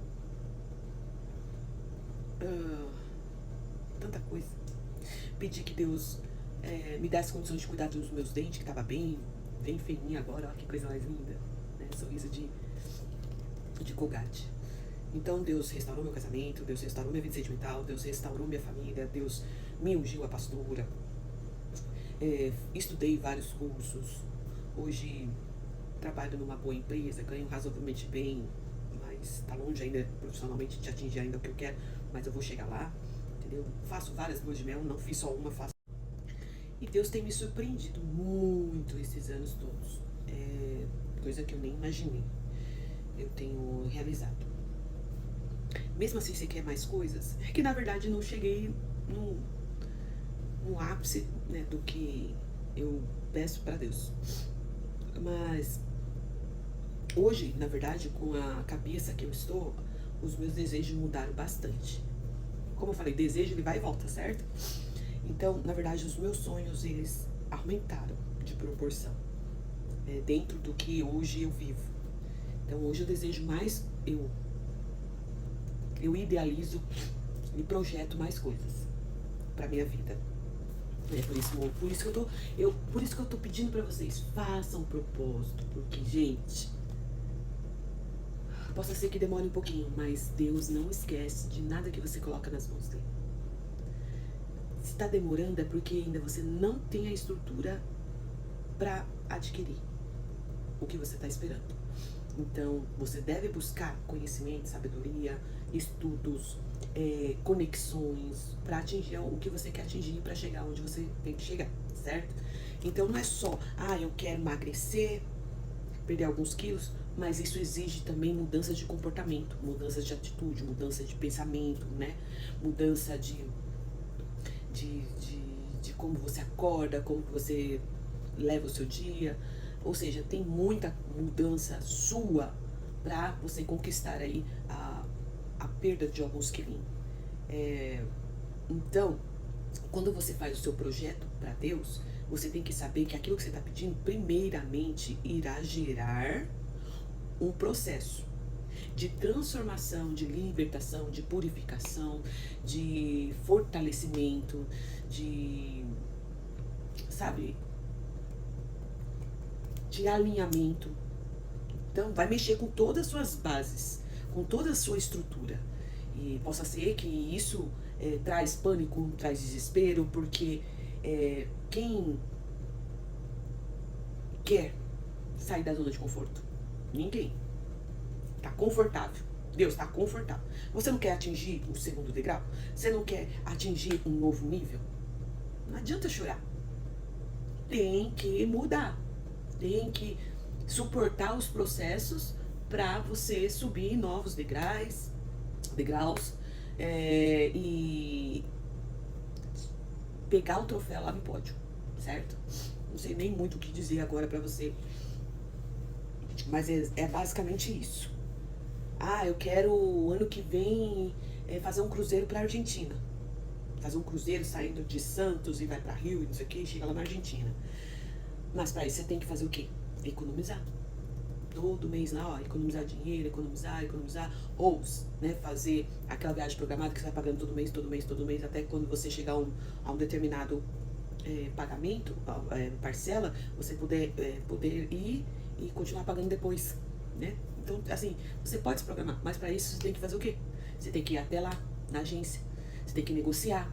tanta coisa. Pedi que Deus me desse condições de cuidar dos meus dentes, que tava bem feinho agora, ó, que coisa mais linda, né? Sorriso de Colgate. Então Deus restaurou meu casamento, Deus restaurou minha vida sentimental, Deus restaurou minha família, Deus me ungiu a pastora. Estudei vários cursos. Hoje trabalho numa boa empresa, ganho razoavelmente bem, mas tá longe ainda profissionalmente de atingir ainda o que eu quero, mas eu vou chegar lá, entendeu? Faço várias luas de mel, não fiz só uma, faço. E Deus tem me surpreendido muito esses anos todos. Coisa que eu nem imaginei. Eu tenho realizado. Mesmo assim, você quer mais coisas? É que na verdade não cheguei no ápice, né, do que eu peço pra Deus. Mas hoje, na verdade, com a cabeça que eu estou, os meus desejos mudaram bastante. Como eu falei, desejo ele vai e volta, certo? Então, na verdade, os meus sonhos, eles aumentaram de proporção, dentro do que hoje eu vivo. Então, hoje eu desejo mais, eu idealizo e projeto mais coisas para minha vida. Por isso que eu tô pedindo para vocês, façam um propósito, porque, gente, possa ser que demore um pouquinho, mas Deus não esquece de nada que você coloca nas mãos dele. Se está demorando é porque ainda você não tem a estrutura para adquirir o que você está esperando. Então, você deve buscar conhecimento, sabedoria, estudos, conexões para atingir o que você quer atingir, para chegar onde você tem que chegar, certo? Então, não é só, eu quero emagrecer, perder alguns quilos, mas isso exige também mudança de comportamento, mudança de atitude, mudança de pensamento, né? Mudança de como você acorda, como você leva o seu dia. Ou seja, tem muita mudança sua para você conquistar aí a perda de alguns quilinhos. Então, quando você faz o seu projeto para Deus, você tem que saber que aquilo que você está pedindo, primeiramente, irá gerar um processo de transformação, de libertação, de purificação, de fortalecimento, de alinhamento. Então, vai mexer com todas as suas bases, com toda a sua estrutura. E possa ser que isso traz pânico, traz desespero, porque quem quer sair da zona de conforto? Ninguém. Tá confortável. Deus tá confortável. Você não quer atingir o segundo degrau? Você não quer atingir um novo nível? Não adianta chorar. Tem que mudar. Tem que suportar os processos para você subir novos degraus e pegar o troféu lá no pódio, certo? Não sei nem muito o que dizer agora para você, mas é basicamente isso. Eu quero ano que vem fazer um cruzeiro para Argentina. Fazer um cruzeiro saindo de Santos e vai para Rio e não sei o que, e chega lá na Argentina. Mas para isso você tem que fazer o quê? Economizar. Todo mês lá, economizar dinheiro, economizar. Ou, né, fazer aquela viagem programada que você vai pagando todo mês, até quando você chegar a um determinado pagamento, parcela, você poder ir e continuar pagando depois, né? Então, assim, você pode se programar, mas para isso você tem que fazer o quê? Você tem que ir até lá, na agência, você tem que negociar,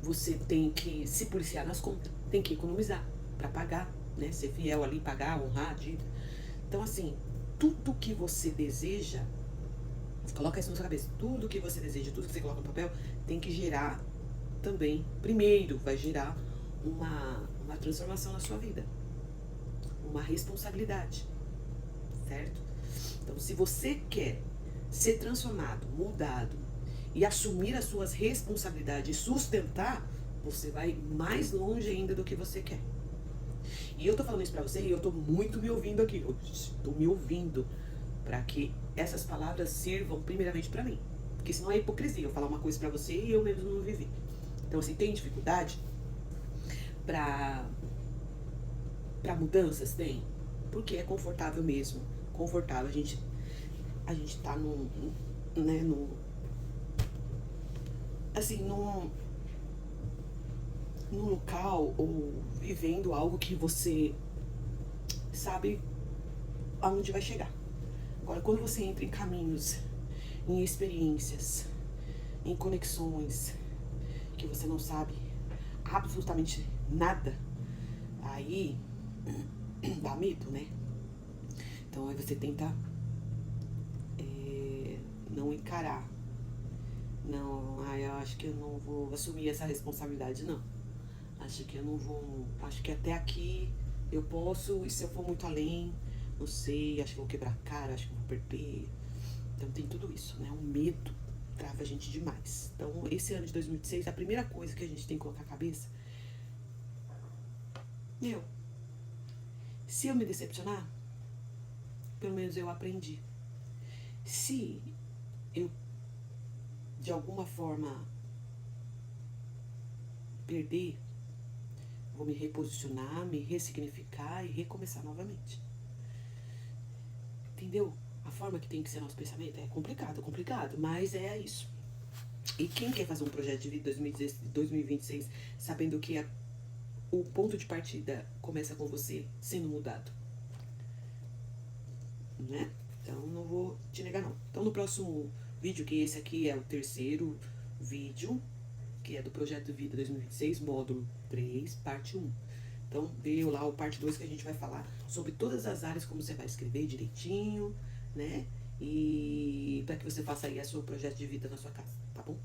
você tem que se policiar nas contas, tem que economizar para pagar, né? Ser fiel ali, pagar, honrar a dívida. Então, assim, tudo que você deseja, coloca isso na sua cabeça, tudo que você deseja, tudo que você coloca no papel, tem que gerar também, primeiro vai gerar uma transformação na sua vida, uma responsabilidade, certo? Então, se você quer ser transformado, mudado e assumir as suas responsabilidades e sustentar, você vai mais longe ainda do que você quer. E eu tô falando isso pra você e eu tô muito me ouvindo aqui. Eu tô me ouvindo pra que essas palavras sirvam primeiramente pra mim. Porque senão é hipocrisia eu falar uma coisa pra você e eu mesmo não vivi. Então, assim, tem dificuldade pra mudanças? Tem. Porque é confortável mesmo. Confortável. A gente tá num local ou vivendo algo que você sabe aonde vai chegar. Agora, quando você entra em caminhos, em experiências, em conexões que você não sabe absolutamente nada, aí dá medo, né? Então aí você tenta não encarar. Não, eu acho que eu não vou assumir essa responsabilidade, não. Acho que eu não vou. Acho que até aqui eu posso, e se eu for muito além, não sei, acho que eu vou quebrar a cara, acho que eu vou perder. Então tem tudo isso, né? O medo trava a gente demais. Então, esse ano de 2006, a primeira coisa que a gente tem que colocar na cabeça, Se eu me decepcionar, pelo menos eu aprendi. Se eu, de alguma forma, perder, vou me reposicionar, me ressignificar e recomeçar novamente. Entendeu? A forma que tem que ser nosso pensamento é complicado, mas é isso. E quem quer fazer um projeto de vida 2026 sabendo que o ponto de partida começa com você sendo mudado? Né? Então não vou te negar não. Então no próximo vídeo, que esse aqui é o terceiro vídeo, que é do Projeto de Vida 2026, módulo 3, parte 1. Então veio lá o parte 2 que a gente vai falar sobre todas as áreas, como você vai escrever direitinho, né? E para que você faça aí a seu projeto de vida na sua casa, tá bom?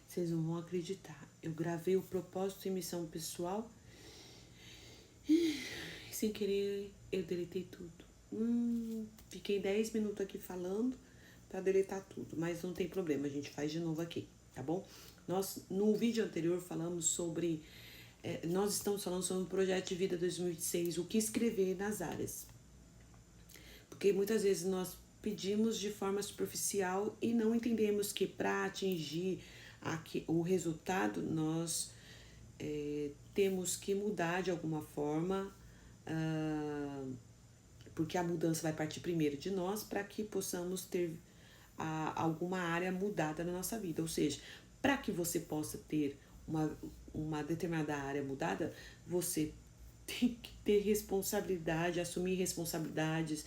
Vocês não vão acreditar. Eu gravei o propósito e missão pessoal e sem querer eu deletei tudo. Fiquei 10 minutos aqui falando para deletar tudo, mas não tem problema, a gente faz de novo aqui, tá bom? Nós, no vídeo anterior, falamos sobre... nós estamos falando sobre o Projeto de Vida 2026, o que escrever nas áreas. Porque muitas vezes nós pedimos de forma superficial e não entendemos que para atingir o resultado nós temos que mudar de alguma forma, porque a mudança vai partir primeiro de nós para que possamos ter alguma área mudada na nossa vida. Ou seja, para que você possa ter uma determinada área mudada, você tem que ter responsabilidade, assumir responsabilidades,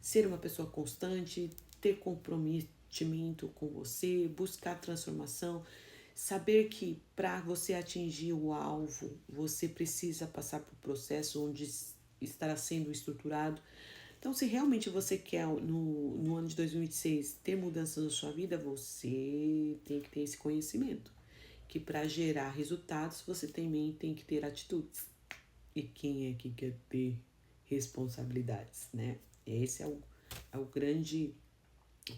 ser uma pessoa constante, ter comprometimento com você, buscar transformação, saber que para você atingir o alvo, você precisa passar por processo onde estará sendo estruturado. Então, se realmente você quer, no ano de 2026, ter mudanças na sua vida, você tem que ter esse conhecimento. Que para gerar resultados, você também tem que ter atitudes. E quem é que quer ter responsabilidades, né? Esse é o grande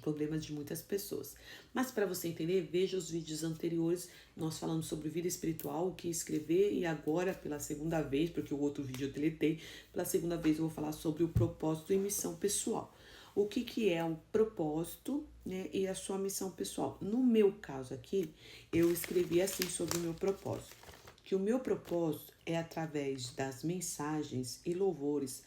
problema de muitas pessoas. Mas para você entender, veja os vídeos anteriores. Nós falamos sobre vida espiritual, o que escrever, e agora, pela segunda vez, porque o outro vídeo eu deletei, pela segunda vez eu vou falar sobre o propósito e missão pessoal. O que é um propósito, né, e a sua missão pessoal. No meu caso aqui, eu escrevi assim sobre o meu propósito. Que o meu propósito é através das mensagens e louvores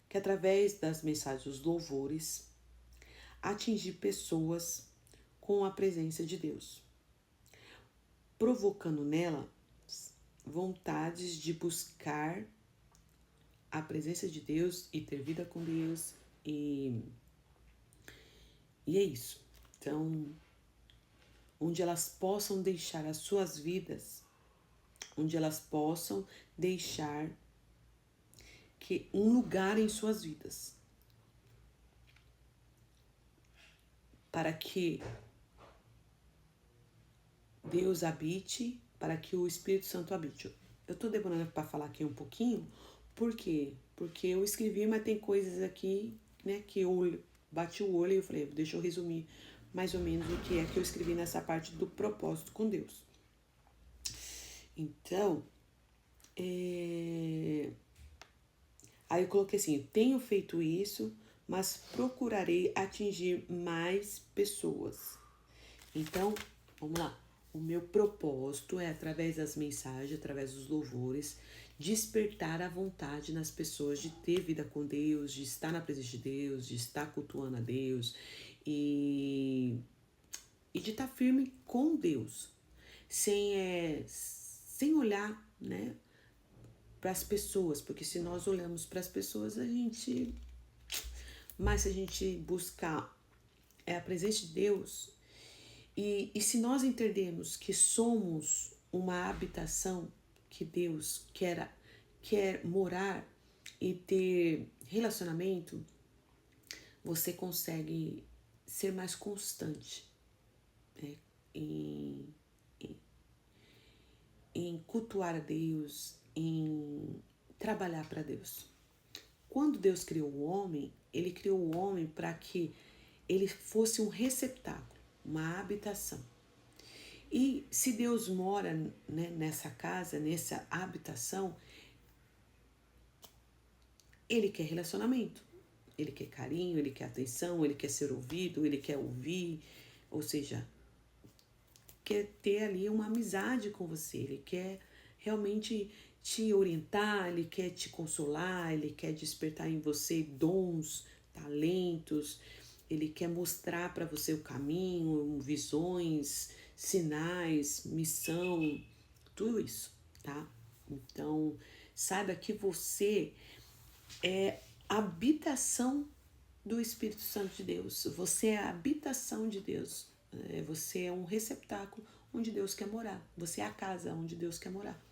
que através das mensagens, dos louvores, atingir pessoas com a presença de Deus, provocando nela vontades de buscar a presença de Deus e ter vida com Deus, e é isso. Então, onde elas possam deixar as suas vidas, onde elas possam deixar que um lugar em suas vidas, para que Deus habite, para que o Espírito Santo habite. Eu tô demorando para falar aqui um pouquinho, por quê? Porque eu escrevi, mas tem coisas aqui, né, que eu bati o olho e eu falei, deixa eu resumir mais ou menos o que é que eu escrevi nessa parte do propósito com Deus. Então, aí eu coloquei assim, tenho feito isso, mas procurarei atingir mais pessoas. Então, vamos lá. O meu propósito é, através das mensagens, através dos louvores, despertar a vontade nas pessoas de ter vida com Deus, de estar na presença de Deus, de estar cultuando a Deus e de estar firme com Deus, sem olhar, né, para as pessoas, porque se nós olhamos para as pessoas, mas se a gente buscar a presença de Deus, e se nós entendermos que somos uma habitação que Deus quer morar e ter relacionamento, você consegue ser mais constante, né, em cultuar a Deus, em trabalhar para Deus. Quando Deus criou o homem, ele criou o homem para que ele fosse um receptáculo, uma habitação. E se Deus mora, né, nessa casa, nessa habitação, Ele quer relacionamento. Ele quer carinho, Ele quer atenção, Ele quer ser ouvido, Ele quer ouvir. Ou seja, quer ter ali uma amizade com você. Ele quer realmente te orientar, Ele quer te consolar, Ele quer despertar em você dons, talentos. Ele quer mostrar para você o caminho, visões, sinais, missão, tudo isso, tá? Então, saiba que você é a habitação do Espírito Santo de Deus. Você é a habitação de Deus. Você é um receptáculo onde Deus quer morar. Você é a casa onde Deus quer morar.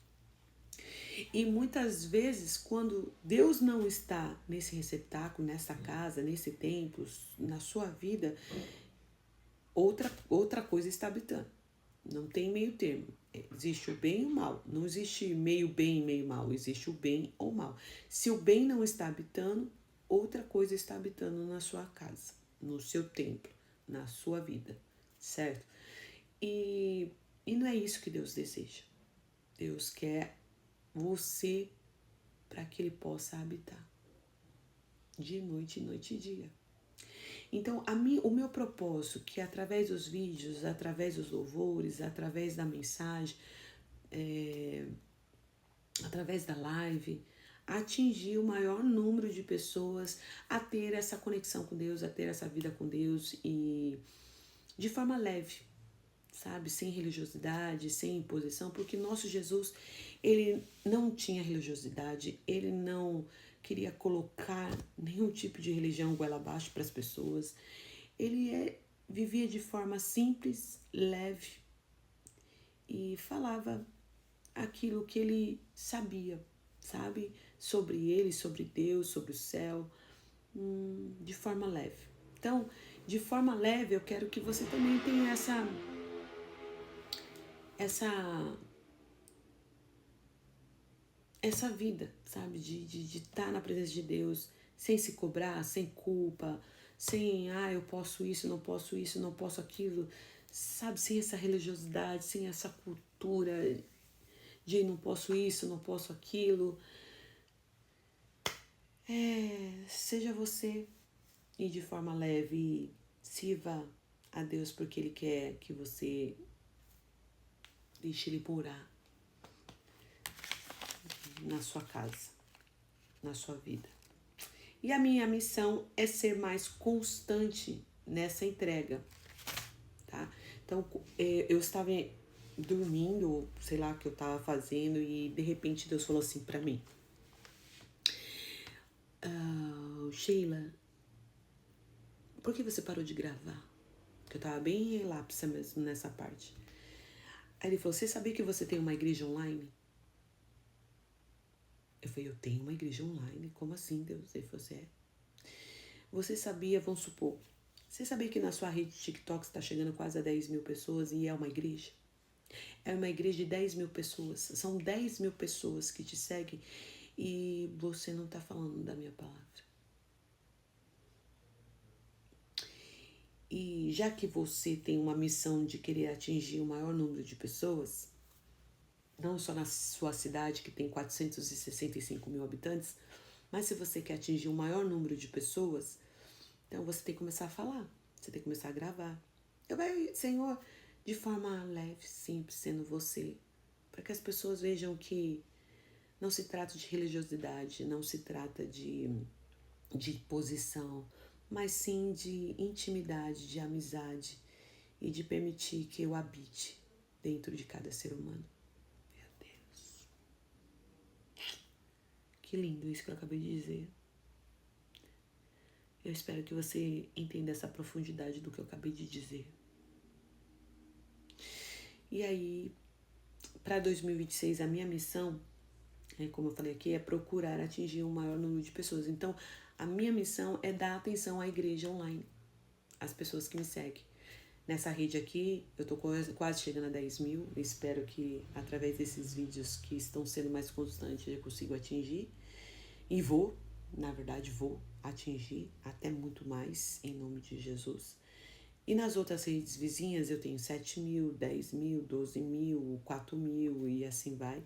E muitas vezes, quando Deus não está nesse receptáculo, nessa casa, nesse templo, na sua vida, outra coisa está habitando. Não tem meio termo. Existe o bem e o mal. Não existe meio bem e meio mal. Existe o bem ou o mal. Se o bem não está habitando, outra coisa está habitando na sua casa, no seu templo, na sua vida, certo? E não é isso que Deus deseja. Deus quer você para que Ele possa habitar de noite, noite e dia. Então, o meu propósito, que através dos vídeos, através dos louvores, através da mensagem, através da live, atingir o maior número de pessoas a ter essa conexão com Deus, a ter essa vida com Deus e de forma leve, sabe? Sem religiosidade, sem imposição, porque nosso Jesus, ele não tinha religiosidade, ele não queria colocar nenhum tipo de religião goela abaixo para as pessoas. Ele vivia de forma simples, leve e falava aquilo que ele sabia, sabe? Sobre ele, sobre Deus, sobre o céu, de forma leve. Então, de forma leve, eu quero que você também tenha essa vida, sabe? De estar na presença de Deus, sem se cobrar, sem culpa, sem, eu posso isso, não posso aquilo, sabe? Sem essa religiosidade, sem essa cultura de não posso isso, não posso aquilo. Seja você e de forma leve, sirva a Deus porque Ele quer que você deixe Ele morar na sua casa, na sua vida. E a minha missão é ser mais constante nessa entrega, tá? Então, eu estava dormindo, sei lá o que eu estava fazendo, e de repente Deus falou assim pra mim: Sheila, por que você parou de gravar? Porque eu tava bem relapsa mesmo nessa parte. Aí ele falou: você sabia que você tem uma igreja online? Eu falei: eu tenho uma igreja online? Como assim, Deus? Ele falou assim: você sabia, vamos supor, você sabia que na sua rede TikTok está chegando quase a 10 mil pessoas e é uma igreja? É uma igreja de 10 mil pessoas. São 10 mil pessoas que te seguem e você não está falando da minha palavra. E já que você tem uma missão de querer atingir o maior número de pessoas, não só na sua cidade, que tem 465 mil habitantes, mas se você quer atingir o maior número de pessoas, então você tem que começar a falar, você tem que começar a gravar. Eu vai, Senhor, de forma leve, simples, sendo você, para que as pessoas vejam que não se trata de religiosidade, não se trata de posição, mas sim de intimidade, de amizade e de permitir que eu habite dentro de cada ser humano. Meu Deus. Que lindo isso que eu acabei de dizer. Eu espero que você entenda essa profundidade do que eu acabei de dizer. E aí, para 2026, a minha missão, como eu falei aqui, é procurar atingir um maior número de pessoas. Então, a minha missão é dar atenção à igreja online, às pessoas que me seguem. Nessa rede aqui, eu tô quase chegando a 10 mil. Espero que, através desses vídeos que estão sendo mais constantes, eu consiga atingir. E na verdade, vou atingir até muito mais, em nome de Jesus. E nas outras redes vizinhas eu tenho 7.000, 10.000, 12.000, 4.000 e assim vai.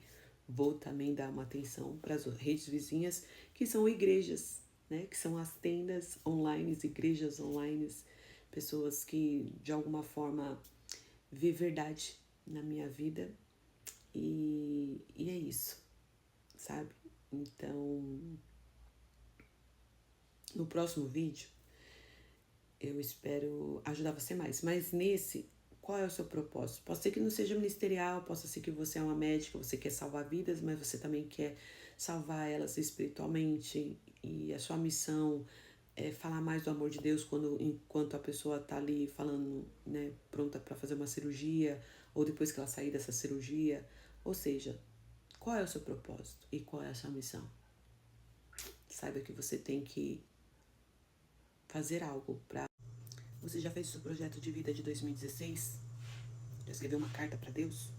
Vou também dar uma atenção para as redes vizinhas, que são igrejas, né? Que são as tendas online, igrejas online, pessoas que de alguma forma vê verdade na minha vida. E é isso, sabe? Então, no próximo vídeo, eu espero ajudar você mais. Mas nesse, qual é o seu propósito? Pode ser que não seja ministerial, pode ser que você é uma médica, você quer salvar vidas, mas você também quer salvar elas espiritualmente. E a sua missão é falar mais do amor de Deus enquanto a pessoa está ali falando, né, pronta para fazer uma cirurgia, ou depois que ela sair dessa cirurgia. Ou seja, qual é o seu propósito e qual é a sua missão? Saiba que você tem que fazer algo para... Você já fez o seu projeto de vida de 2016? Já escreveu uma carta para Deus?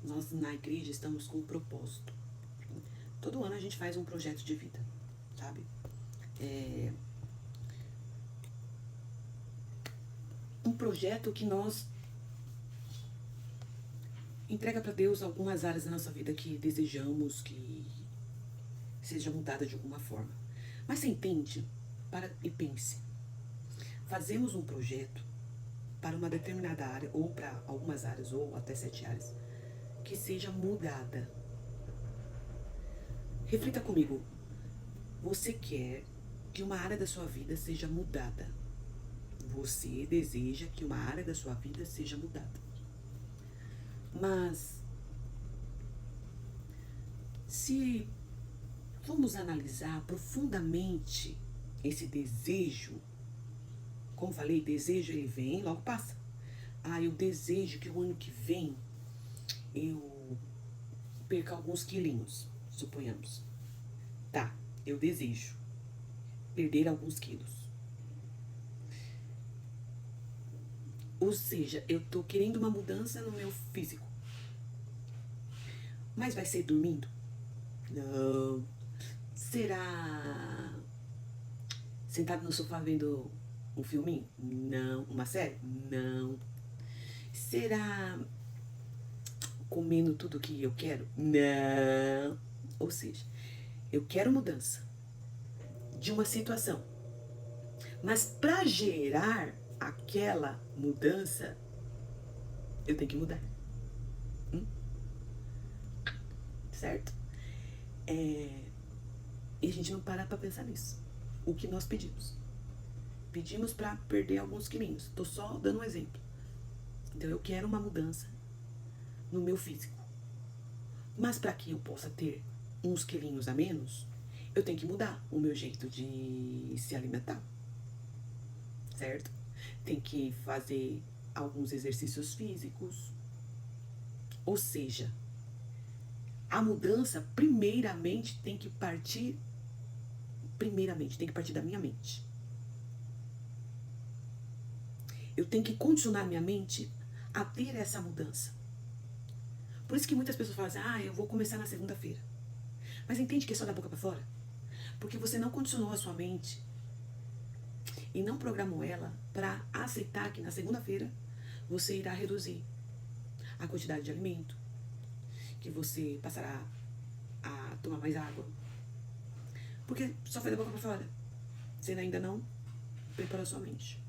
Nós na igreja estamos com um propósito. Todo ano a gente faz um projeto de vida, sabe? Um projeto que nós entrega para Deus algumas áreas da nossa vida que desejamos que seja mudada de alguma forma. Mas você entende? Para e pense. Fazemos um projeto para uma determinada área, ou para algumas áreas, ou até 7 áreas, que seja mudada. Reflita comigo. Você quer que uma área da sua vida seja mudada. Você deseja que uma área da sua vida seja mudada. Mas, se vamos analisar profundamente esse desejo, como falei, desejo ele vem, logo passa. Eu desejo que o ano que vem eu perca alguns quilinhos, suponhamos. Tá, eu desejo perder alguns quilos. Ou seja, eu tô querendo uma mudança no meu físico. Mas vai ser dormindo? Não. Será sentado no sofá vendo um filminho? Não. Uma série? Não. Será comendo tudo que eu quero? Não. Ou seja, eu quero mudança de uma situação. Mas para gerar aquela mudança, eu tenho que mudar. Certo? E a gente não para pra pensar nisso. O que nós pedimos? Pedimos para perder alguns quilinhos. Tô só dando um exemplo. Então eu quero uma mudança no meu físico. Mas para que eu possa ter uns quilinhos a menos, eu tenho que mudar o meu jeito de se alimentar. Certo? Tem que fazer alguns exercícios físicos. Ou seja, a mudança primeiramente tem que partir da minha mente. Eu tenho que condicionar minha mente a ter essa mudança. Por isso que muitas pessoas falam assim, eu vou começar na segunda-feira. Mas entende que é só da boca para fora? Porque você não condicionou a sua mente e não programou ela para aceitar que na segunda-feira você irá reduzir a quantidade de alimento, que você passará a tomar mais água. Porque só foi da boca para fora. Você ainda não preparou a sua mente.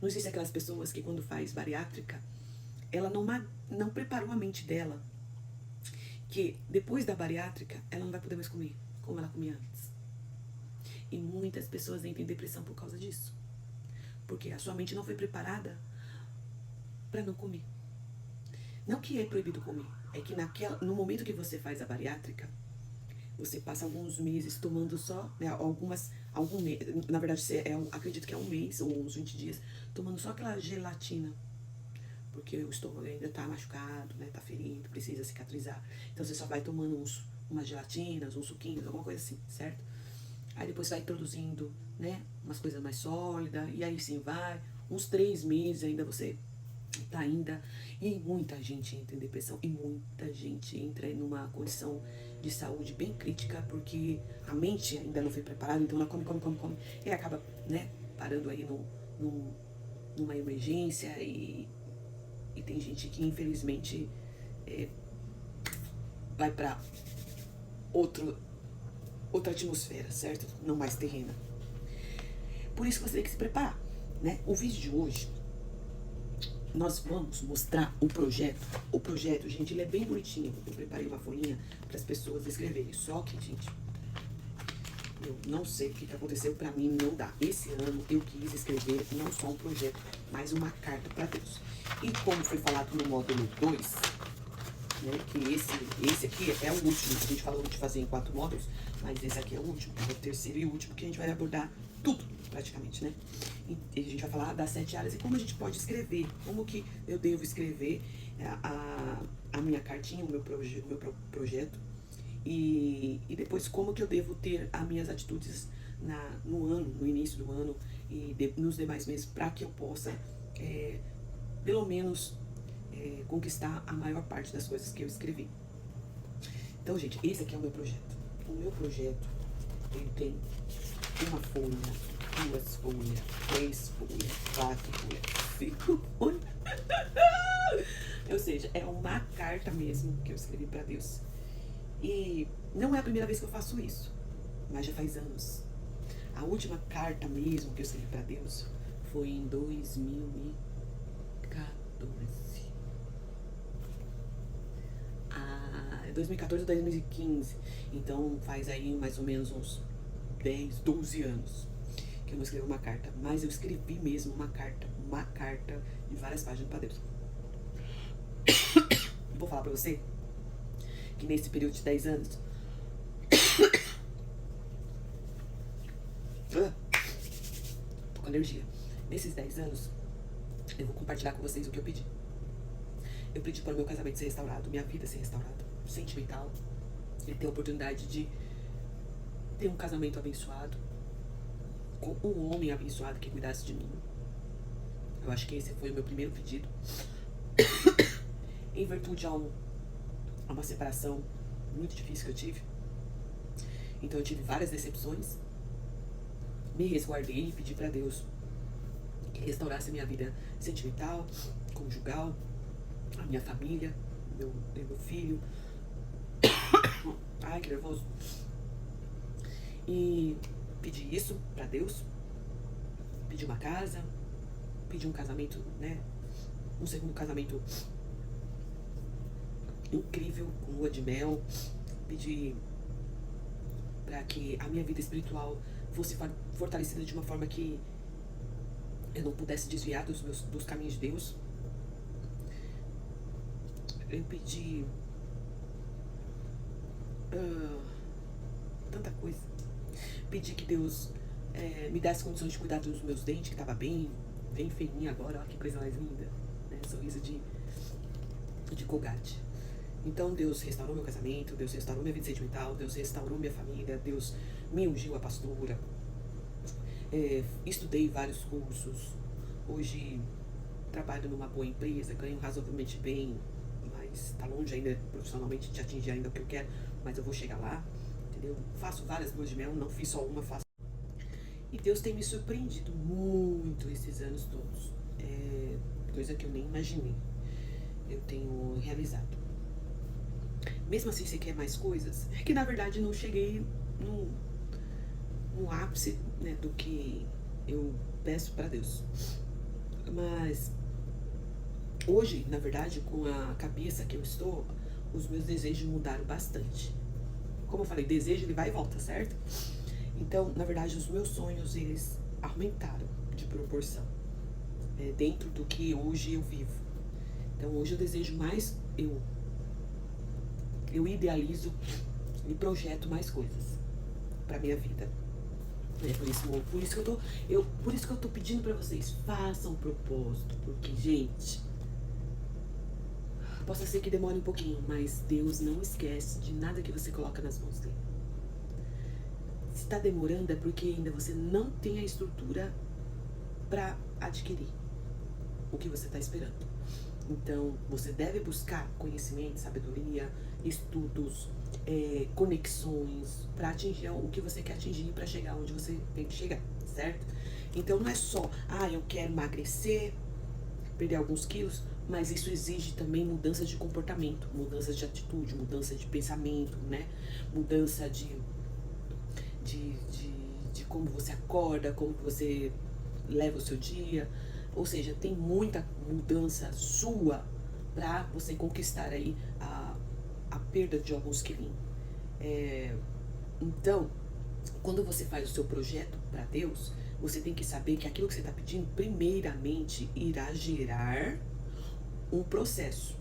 Não existe aquelas pessoas que quando faz bariátrica, ela não preparou a mente dela, que depois da bariátrica, ela não vai poder mais comer como ela comia antes. E muitas pessoas entram em depressão por causa disso. Porque a sua mente não foi preparada para não comer. Não que é proibido comer, é que no momento que você faz a bariátrica, você passa alguns meses tomando só, né, na verdade, acredito que é um mês ou uns 20 dias, tomando só aquela gelatina. Porque o estômago ainda tá machucado, né, tá ferido, precisa cicatrizar. Então você só vai tomando umas gelatinas, uns suquinhos, alguma coisa assim, certo? Aí depois vai introduzindo, né, umas coisas mais sólidas, e aí sim vai, uns 3 meses ainda você tá ainda, e muita gente entra em depressão, e muita gente entra numa condição de saúde bem crítica, porque a mente ainda não foi preparada, então ela come, e acaba, né, parando aí numa emergência e tem gente que infelizmente vai para outra atmosfera, certo? Não mais terrena. Por isso que você tem que se preparar, né? O vídeo de hoje, nós vamos mostrar o projeto. O projeto, gente, ele é bem bonitinho. Eu preparei uma folhinha para as pessoas escreverem. Só que, gente, eu não sei o que aconteceu, pra mim não dá. Esse ano eu quis escrever não só um projeto, mas uma carta para Deus. E como foi falado no módulo 2, né, que esse aqui é o último. A gente falou de fazer em 4 módulos, mas esse aqui é o último, é o terceiro e último, que a gente vai abordar tudo, praticamente, né? E a gente vai falar das 7 áreas e como a gente pode escrever, como que eu devo escrever a minha cartinha, o meu projeto, e depois como que eu devo ter as minhas atitudes no início do ano e nos demais meses, para que eu possa, pelo menos, conquistar a maior parte das coisas que eu escrevi. Então, gente, esse aqui é o meu projeto. O meu projeto, ele tem uma folha, 2 folhas, 3 folhas, 4 folhas, 5 folhas. Ou seja, é uma carta mesmo que eu escrevi para Deus. E não é a primeira vez que eu faço isso, mas já faz anos. A última carta mesmo que eu escrevi para Deus foi em 2014. 2014 ou 2015. Então faz aí mais ou menos uns 10, 12 anos que eu não escrevi uma carta. Mas eu escrevi mesmo uma carta de várias páginas para Deus. Vou falar para você que nesse período de 10 anos tô com alergia. Nesses 10 anos eu vou compartilhar com vocês o que eu pedi. Eu pedi para o meu casamento ser restaurado, minha vida ser restaurada, sentimental, ele ter a oportunidade de ter um casamento abençoado, com um homem abençoado que cuidasse de mim. Eu acho que esse foi o meu primeiro pedido. Em virtude a uma separação muito difícil que eu tive. Então eu tive várias decepções. Me resguardei e pedi para Deus que restaurasse a minha vida sentimental, conjugal, a minha família, meu filho. Ai, que nervoso. E pedi isso pra Deus. Pedi uma casa. Pedi um casamento, né? Um segundo casamento incrível, com lua de mel. Pedi pra que a minha vida espiritual fosse fortalecida de uma forma que eu não pudesse desviar dos caminhos de Deus. Eu pedi tanta coisa. Pedi que Deus me desse condições de cuidar dos meus dentes, que tava bem feinha agora, olha que coisa mais linda, né? Sorriso de Colgate. Então Deus restaurou meu casamento, Deus restaurou minha vida sentimental, Deus restaurou minha família, Deus me ungiu a pastora. Estudei vários cursos. Hoje trabalho numa boa empresa, ganho razoavelmente bem, mas tá longe ainda profissionalmente de atingir ainda o que eu quero, mas eu vou chegar lá, entendeu? Faço várias luas de mel, não fiz só uma, faço. E Deus tem me surpreendido muito esses anos todos. Coisa que eu nem imaginei. Eu tenho realizado. Mesmo assim, você quer mais coisas? É que na verdade não cheguei no ápice, né, do que eu peço para Deus. Mas hoje, na verdade, com a cabeça que eu estou, os meus desejos mudaram bastante. Como eu falei, desejo ele vai e volta, certo? Então, na verdade, os meus sonhos, eles aumentaram de proporção, dentro do que hoje eu vivo. Então, hoje eu desejo mais, eu idealizo e projeto mais coisas pra minha vida. Por isso que eu tô pedindo pra vocês, façam um propósito, porque, gente, possa ser que demore um pouquinho, mas Deus não esquece de nada que você coloca nas mãos dele. Se tá demorando é porque ainda você não tem a estrutura pra adquirir o que você tá esperando. Então, você deve buscar conhecimento, sabedoria, estudos, conexões para atingir o que você quer atingir, para chegar onde você tem que chegar, certo? Então não é só, eu quero emagrecer, perder alguns quilos, mas isso exige também mudanças de comportamento, mudanças de atitude, mudança de pensamento, né? Mudança de como você acorda, como você leva o seu dia. Ou seja, tem muita mudança sua para você conquistar aí a perda de alguns quilinhos. Então, quando você faz o seu projeto para Deus, você tem que saber que aquilo que você está pedindo, primeiramente, irá gerar um processo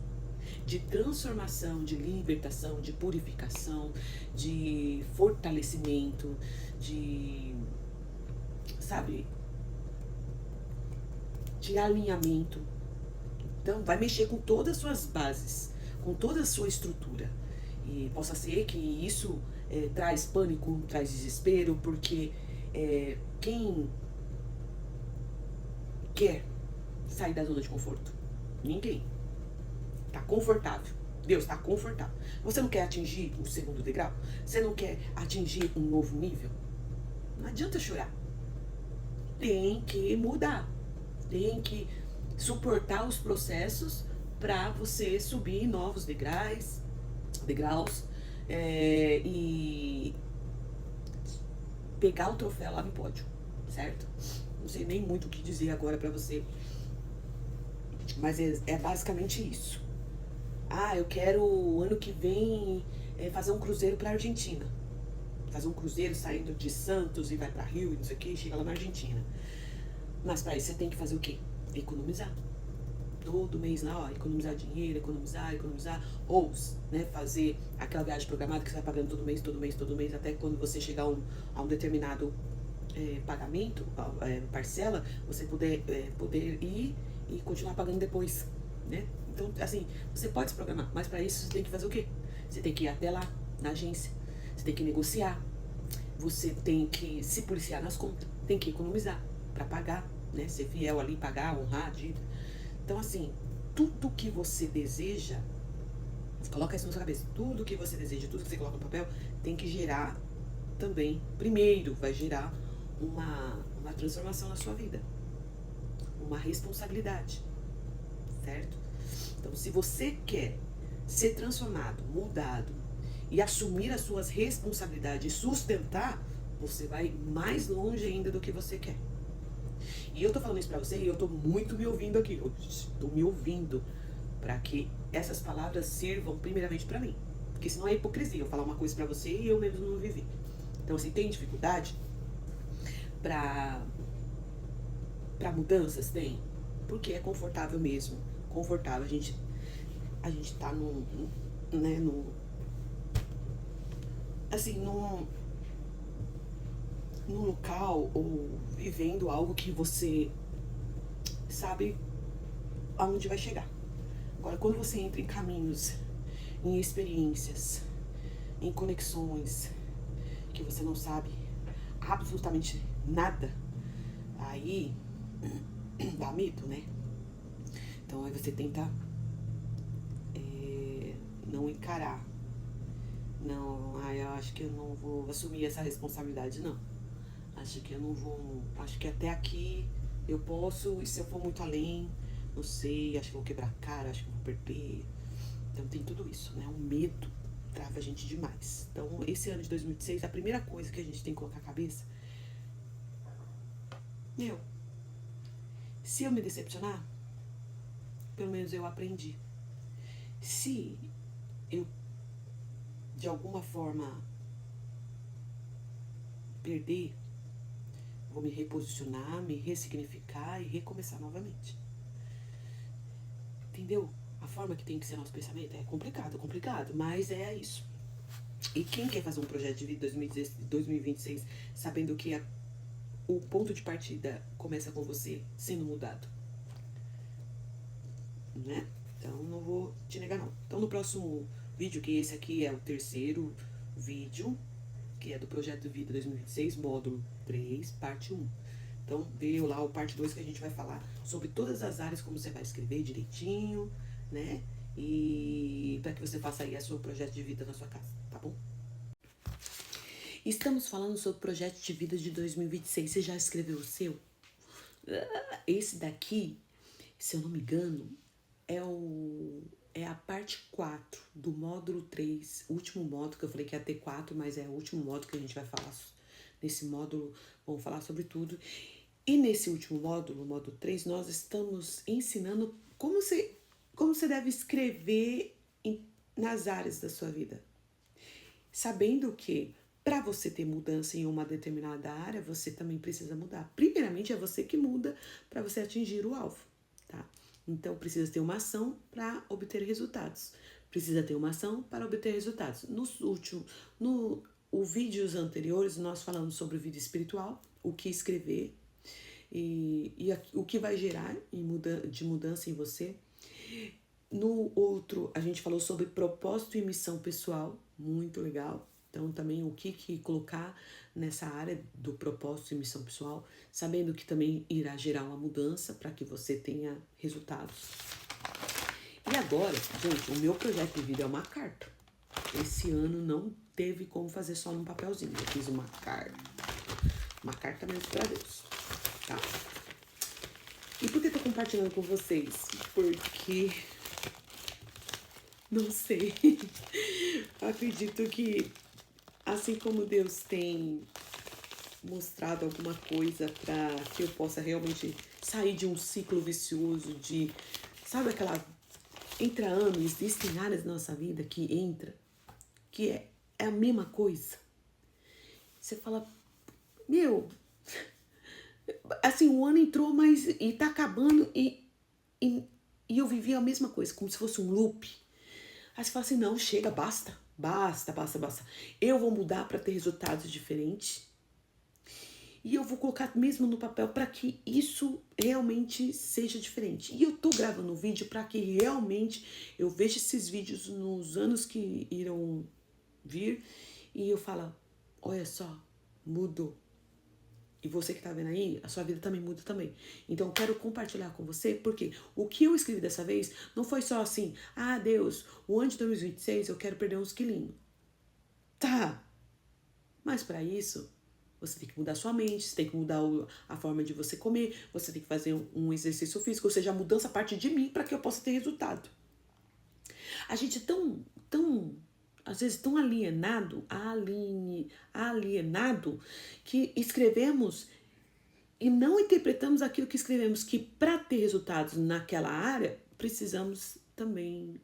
de transformação, de libertação, de purificação, de fortalecimento, sabe, de alinhamento. Então, vai mexer com todas as suas bases, com toda a sua estrutura. E possa ser que isso traz pânico, traz desespero, porque quem quer sair da zona de conforto? Ninguém. Tá confortável. Deus tá confortável. Você não quer atingir o segundo degrau? Você não quer atingir um novo nível? Não adianta chorar. Tem que mudar. Tem que suportar os processos para você subir novos degraus e pegar o troféu lá no pódio, certo? Não sei nem muito o que dizer agora pra você, mas é basicamente isso. Eu quero ano que vem fazer um cruzeiro pra Argentina. Fazer um cruzeiro saindo de Santos e vai pra Rio e não sei o que, e chega lá na Argentina. Mas pra isso você tem que fazer o quê? Economizar. Todo mês lá, economizar dinheiro, economizar. Ou, né, fazer aquela viagem programada que você vai pagando todo mês, até quando você chegar a um determinado pagamento, parcela, você poder ir e continuar pagando depois, né? Então, assim, você pode se programar, mas para isso você tem que fazer o quê? Você tem que ir até lá, na agência, você tem que negociar, você tem que se policiar nas contas, tem que economizar para pagar, né? Ser fiel ali, pagar, honrar a dívida. Então, assim, tudo que você deseja, coloca isso na sua cabeça, tudo que você deseja, tudo que você coloca no papel, tem que gerar também, primeiro vai gerar uma transformação na sua vida, uma responsabilidade, certo? Então, se você quer ser transformado, mudado e assumir as suas responsabilidades e sustentar, você vai mais longe ainda do que você quer. E eu tô falando isso pra você e eu tô muito me ouvindo aqui. Eu tô me ouvindo pra que essas palavras sirvam primeiramente pra mim. Porque senão é hipocrisia eu falar uma coisa pra você e eu mesmo não vivi. Então, assim, tem dificuldade pra mudanças? Tem. Porque é confortável mesmo. Confortável. A gente tá num local ou vivendo algo que você sabe aonde vai chegar. Agora, quando você entra em caminhos, em experiências, em conexões que você não sabe absolutamente nada, aí dá medo, né? Então aí você tenta não encarar. Não, eu acho que eu não vou assumir essa responsabilidade, não. Acho que eu não vou. Acho que até aqui eu posso, e se eu for muito além, não sei, acho que eu vou quebrar a cara, acho que eu vou perder. Então tem tudo isso, né? O medo trava a gente demais. Então, esse ano de 2006, a primeira coisa que a gente tem que colocar a cabeça, se eu me decepcionar, pelo menos eu aprendi. Se eu, de alguma forma, perder, vou me reposicionar, me ressignificar e recomeçar novamente. Entendeu? A forma que tem que ser nosso pensamento é complicado, mas é isso. E quem quer fazer um projeto de vida 2026 sabendo que o ponto de partida começa com você sendo mudado? Né? Então não vou te negar não. Então no próximo vídeo, que esse aqui é o terceiro vídeo, que é do Projeto Vida 2026, módulo 3, parte 1. Então veio lá o parte 2 que a gente vai falar sobre todas as áreas, como você vai escrever direitinho, né? E para que você faça aí o seu projeto de vida na sua casa. tá bom? Estamos falando sobre o projeto de vida de 2026. Você já escreveu o seu? Esse daqui, se eu não me engano, é a parte 4 do módulo 3, o último módulo, que eu falei que ia ter 4, mas é o último módulo que a gente vai falar. Nesse módulo, vamos falar sobre tudo. E nesse último módulo, o módulo 3, nós estamos ensinando como você deve escrever nas áreas da sua vida. Sabendo que para você ter mudança em uma determinada área, você também precisa mudar. Primeiramente, é você que muda para você atingir o alvo, tá? Então, precisa ter uma ação para obter resultados. Precisa ter uma ação para obter resultados. Os vídeos anteriores, nós falamos sobre vida espiritual, o que escrever e o que vai gerar de mudança em você. No outro, a gente falou sobre propósito e missão pessoal, muito legal. Então, também o que colocar nessa área do propósito e missão pessoal, sabendo que também irá gerar uma mudança para que você tenha resultados. E agora, gente, o meu projeto de vida é uma carta. Esse ano não teve como fazer só num papelzinho. Eu fiz uma carta mesmo para Deus, tá? E por que eu tô compartilhando com vocês? Porque não sei. Acredito que assim como Deus tem mostrado alguma coisa para que eu possa realmente sair de um ciclo vicioso de, sabe aquela, entra anos, existem áreas da nossa vida que é a mesma coisa. Você fala, meu, assim, o ano entrou, mas e tá acabando e eu vivi a mesma coisa, como se fosse um loop. Aí você fala assim, não, chega, basta. Eu vou mudar para ter resultados diferentes. E eu vou colocar mesmo no papel para que isso realmente seja diferente. E eu tô gravando um vídeo para que realmente eu veja esses vídeos nos anos que irão vir e eu falo, olha só, mudou. E você que tá vendo aí, a sua vida também muda também. Então eu quero compartilhar com você, porque o que eu escrevi dessa vez não foi só assim, ah, Deus, o ano de 2026 eu quero perder uns quilinhos. Tá, mas para isso, você tem que mudar sua mente, você tem que mudar a forma de você comer, você tem que fazer um exercício físico, ou seja, a mudança parte de mim para que eu possa ter resultado. A gente é às vezes tão alienado, que escrevemos e não interpretamos aquilo que escrevemos, que para ter resultados naquela área, precisamos também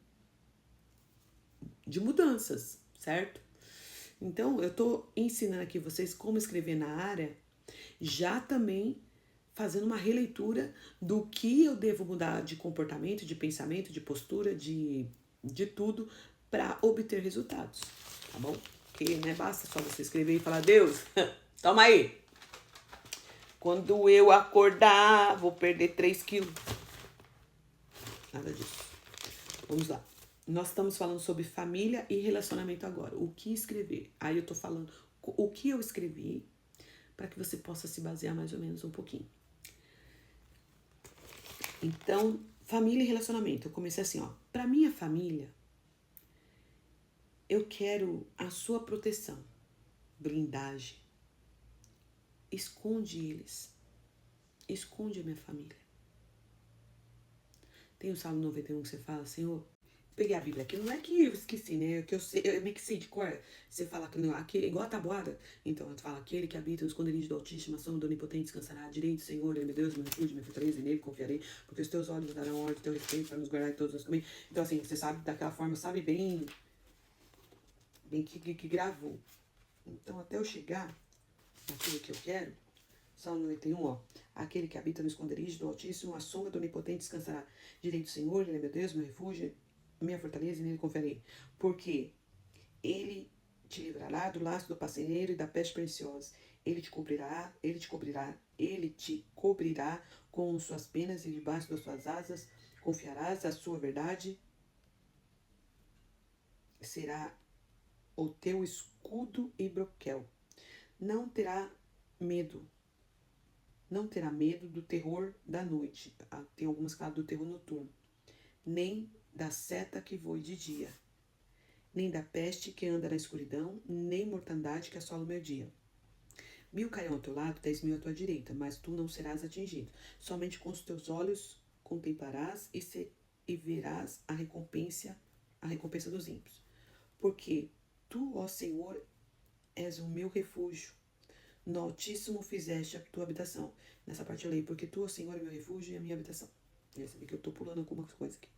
de mudanças, certo? Então, eu tô ensinando aqui vocês como escrever na área, já também fazendo uma releitura do que eu devo mudar de comportamento, de pensamento, de postura, de tudo para obter resultados, tá bom? Porque não é basta só você escrever e falar, Deus, toma aí. Quando eu acordar, vou perder 3 quilos. Nada disso. Vamos lá. Nós estamos falando sobre família e relacionamento agora. O que escrever? Aí eu tô falando o que eu escrevi para que você possa se basear mais ou menos um pouquinho. Então, família e relacionamento. Eu comecei assim, ó. Para minha família, eu quero a sua proteção, blindagem. Esconde eles. Esconde a minha família. Tem o Salmo 91 que você fala, Senhor, peguei a Bíblia aqui, não é que eu esqueci, né? Que eu sei, eu meio que sei de cor. Você fala que não, aqui, igual a tabuada. Então, eu falo, aquele que habita no esconderijo do Altíssimo, a sombra do Onipotente descansará à direita, Senhor, meu Deus, meu refúgio, minha fortaleza, e nele confiarei, porque os teus olhos darão ordem do teu respeito para nos guardar em todos os caminhos. Então, assim, você sabe daquela forma, sabe bem que gravou. Então, até eu chegar naquilo que eu quero, Salmo 91, ó. Aquele que habita no esconderijo do Altíssimo, a sombra do Onipotente descansará. Direito do Senhor, ele é meu Deus, meu refúgio, minha fortaleza, e nele confiarei. Porque ele te livrará do laço do passarinheiro e da peste perniciosa. Ele te cobrirá com suas penas e debaixo das suas asas confiarás. A sua verdade será o teu escudo e broquel. Não terá medo do terror da noite. Tem algumas que falam do terror noturno. Nem da seta que voe de dia. nem da peste que anda na escuridão, nem mortandade que assola o meu dia. 1000 cairão ao teu lado, 10.000 à tua direita, mas tu não serás atingido. Somente com os teus olhos contemplarás e verás a recompensa dos ímpios. Porque tu, ó Senhor, és o meu refúgio. No Altíssimo fizeste a tua habitação. Nessa parte eu leio, porque tu, ó Senhor, é meu refúgio e a minha habitação. Essa aqui que eu tô pulando algumas coisas aqui.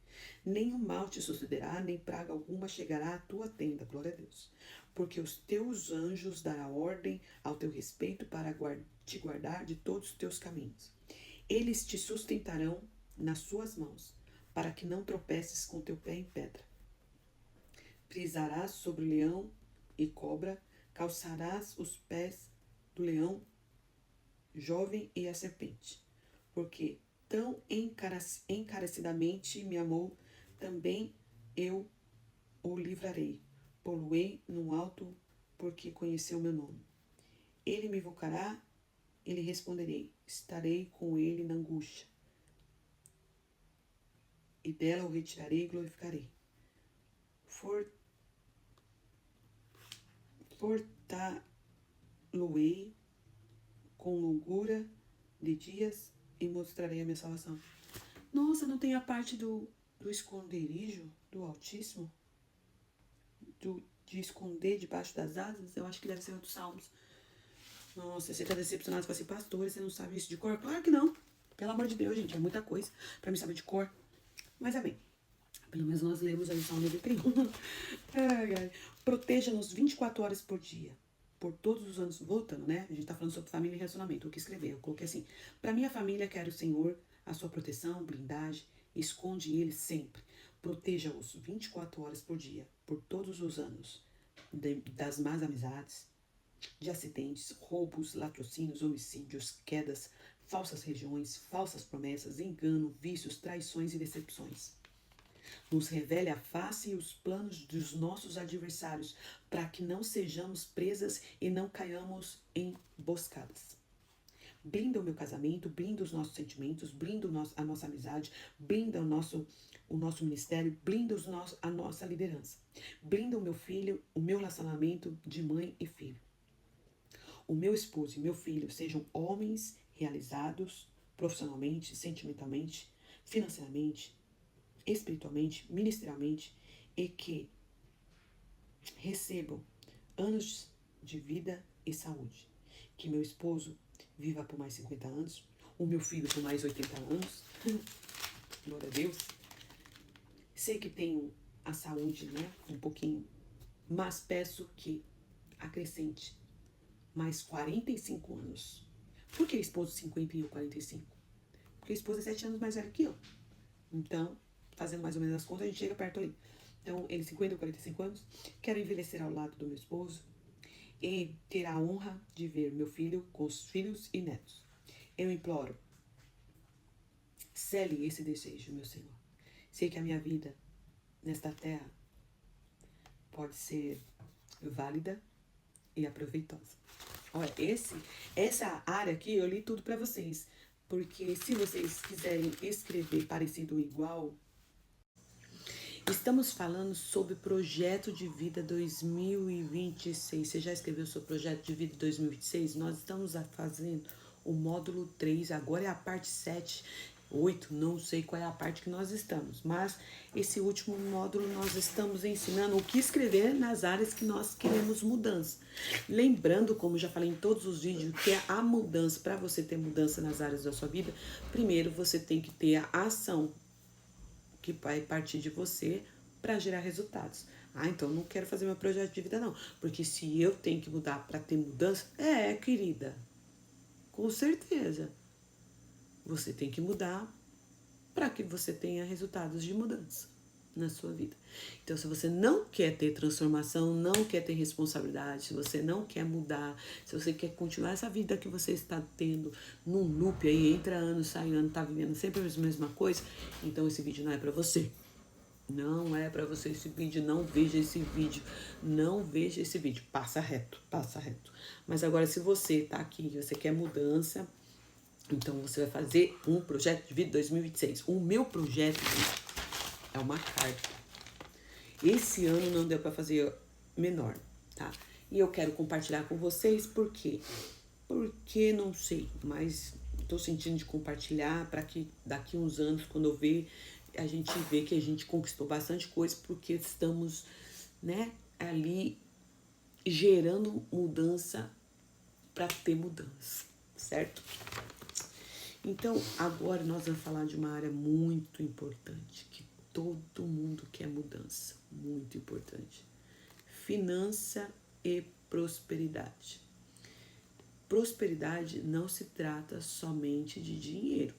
Nenhum mal te sucederá, nem praga alguma chegará à tua tenda, glória a Deus. Porque os teus anjos dará ordem ao teu respeito para te guardar de todos os teus caminhos. Eles te sustentarão nas suas mãos, para que não tropeces com teu pé em pedra. Pisarás sobre o leão e cobra, calçarás os pés do leão jovem e a serpente. Porque tão encarecidamente me amou, também eu o livrarei. Pô-lo-ei no alto, porque conheceu meu nome. Ele me invocará, e lhe responderei. Estarei com ele na angústia. E dela o retirarei e glorificarei. Fortá-lo-ei com longura de dias e mostrarei a minha salvação. Nossa, não tem a parte do esconderijo do Altíssimo? De esconder debaixo das asas? Eu acho que deve ser outro Salmos. Nossa, você tá decepcionado, você fala assim, pastor, você não sabe isso de cor? Claro que não. Pelo amor de Deus, gente, é muita coisa pra mim saber de cor. Mas amém. Pelo menos nós lemos aí o Salmo 91. Proteja-nos 24 horas por dia. Por todos os anos, voltando, né? A gente tá falando sobre família e relacionamento. O que escrever? Eu coloquei assim. Pra minha família, quero o Senhor, a sua proteção, blindagem. Esconde ele sempre. Proteja-os 24 horas por dia. Por todos os anos. Das más amizades, de acidentes, roubos, latrocínios, homicídios, quedas, falsas regiões, falsas promessas, engano, vícios, traições e decepções. Nos revele a face e os planos dos nossos adversários, para que não sejamos presas e não caiamos em emboscadas. Blinda o meu casamento, blinda os nossos sentimentos, blinda a nossa amizade, blinda o nosso ministério, blinda a nossa liderança. Blinda o meu filho, o meu relacionamento de mãe e filho. O meu esposo e meu filho sejam homens realizados profissionalmente, sentimentalmente, financeiramente, espiritualmente, ministerialmente, e que recebam anos de vida e saúde. Que meu esposo viva por mais 50 anos, o meu filho por mais 80 anos, glória a Deus. Sei que tenho a saúde, né, um pouquinho, mas peço que acrescente mais 45 anos. Por que esposo 50 e eu 45? Porque o esposo é 7 anos mais velho que eu. Então, fazendo mais ou menos as contas, a gente chega perto ali. Então, ele 50 ou 45 anos, quero envelhecer ao lado do meu esposo e ter a honra de ver meu filho com os filhos e netos. Eu imploro, cele esse desejo, meu Senhor. Sei que a minha vida nesta terra pode ser válida e aproveitosa. Olha, essa área aqui eu li tudo para vocês, porque se vocês quiserem escrever parecido ou igual, estamos falando sobre projeto de vida 2026. Você já escreveu o seu projeto de vida 2026? Nós estamos fazendo o módulo 3, agora é a parte 7, 8, não sei qual é a parte que nós estamos, mas esse último módulo nós estamos ensinando o que escrever nas áreas que nós queremos mudança. Lembrando, como já falei em todos os vídeos, que a mudança, para você ter mudança nas áreas da sua vida, primeiro você tem que ter a ação que vai partir de você para gerar resultados. Ah, então eu não quero fazer meu projeto de vida não, porque se eu tenho que mudar para ter mudança, querida, com certeza. Você tem que mudar para que você tenha resultados de mudança na sua vida. Então, se você não quer ter transformação, não quer ter responsabilidade, se você não quer mudar, se você quer continuar essa vida que você está tendo num loop aí, entra ano, sai ano, tá vivendo sempre a mesma coisa, então esse vídeo não é para você. Não é para você esse vídeo, não veja esse vídeo, não veja esse vídeo, passa reto, passa reto. Mas agora, se você tá aqui e você quer mudança, então você vai fazer um projeto de vida 2026. O meu projeto é uma carta. Esse ano não deu para fazer menor, tá? E eu quero compartilhar com vocês por quê? Porque não sei, mas tô sentindo de compartilhar para que daqui uns anos, quando eu ver, a gente vê que a gente conquistou bastante coisa, porque estamos, né, ali gerando mudança para ter mudança, certo? Então, agora nós vamos falar de uma área muito importante, que todo mundo quer mudança, muito importante. Finança e prosperidade. Prosperidade não se trata somente de dinheiro,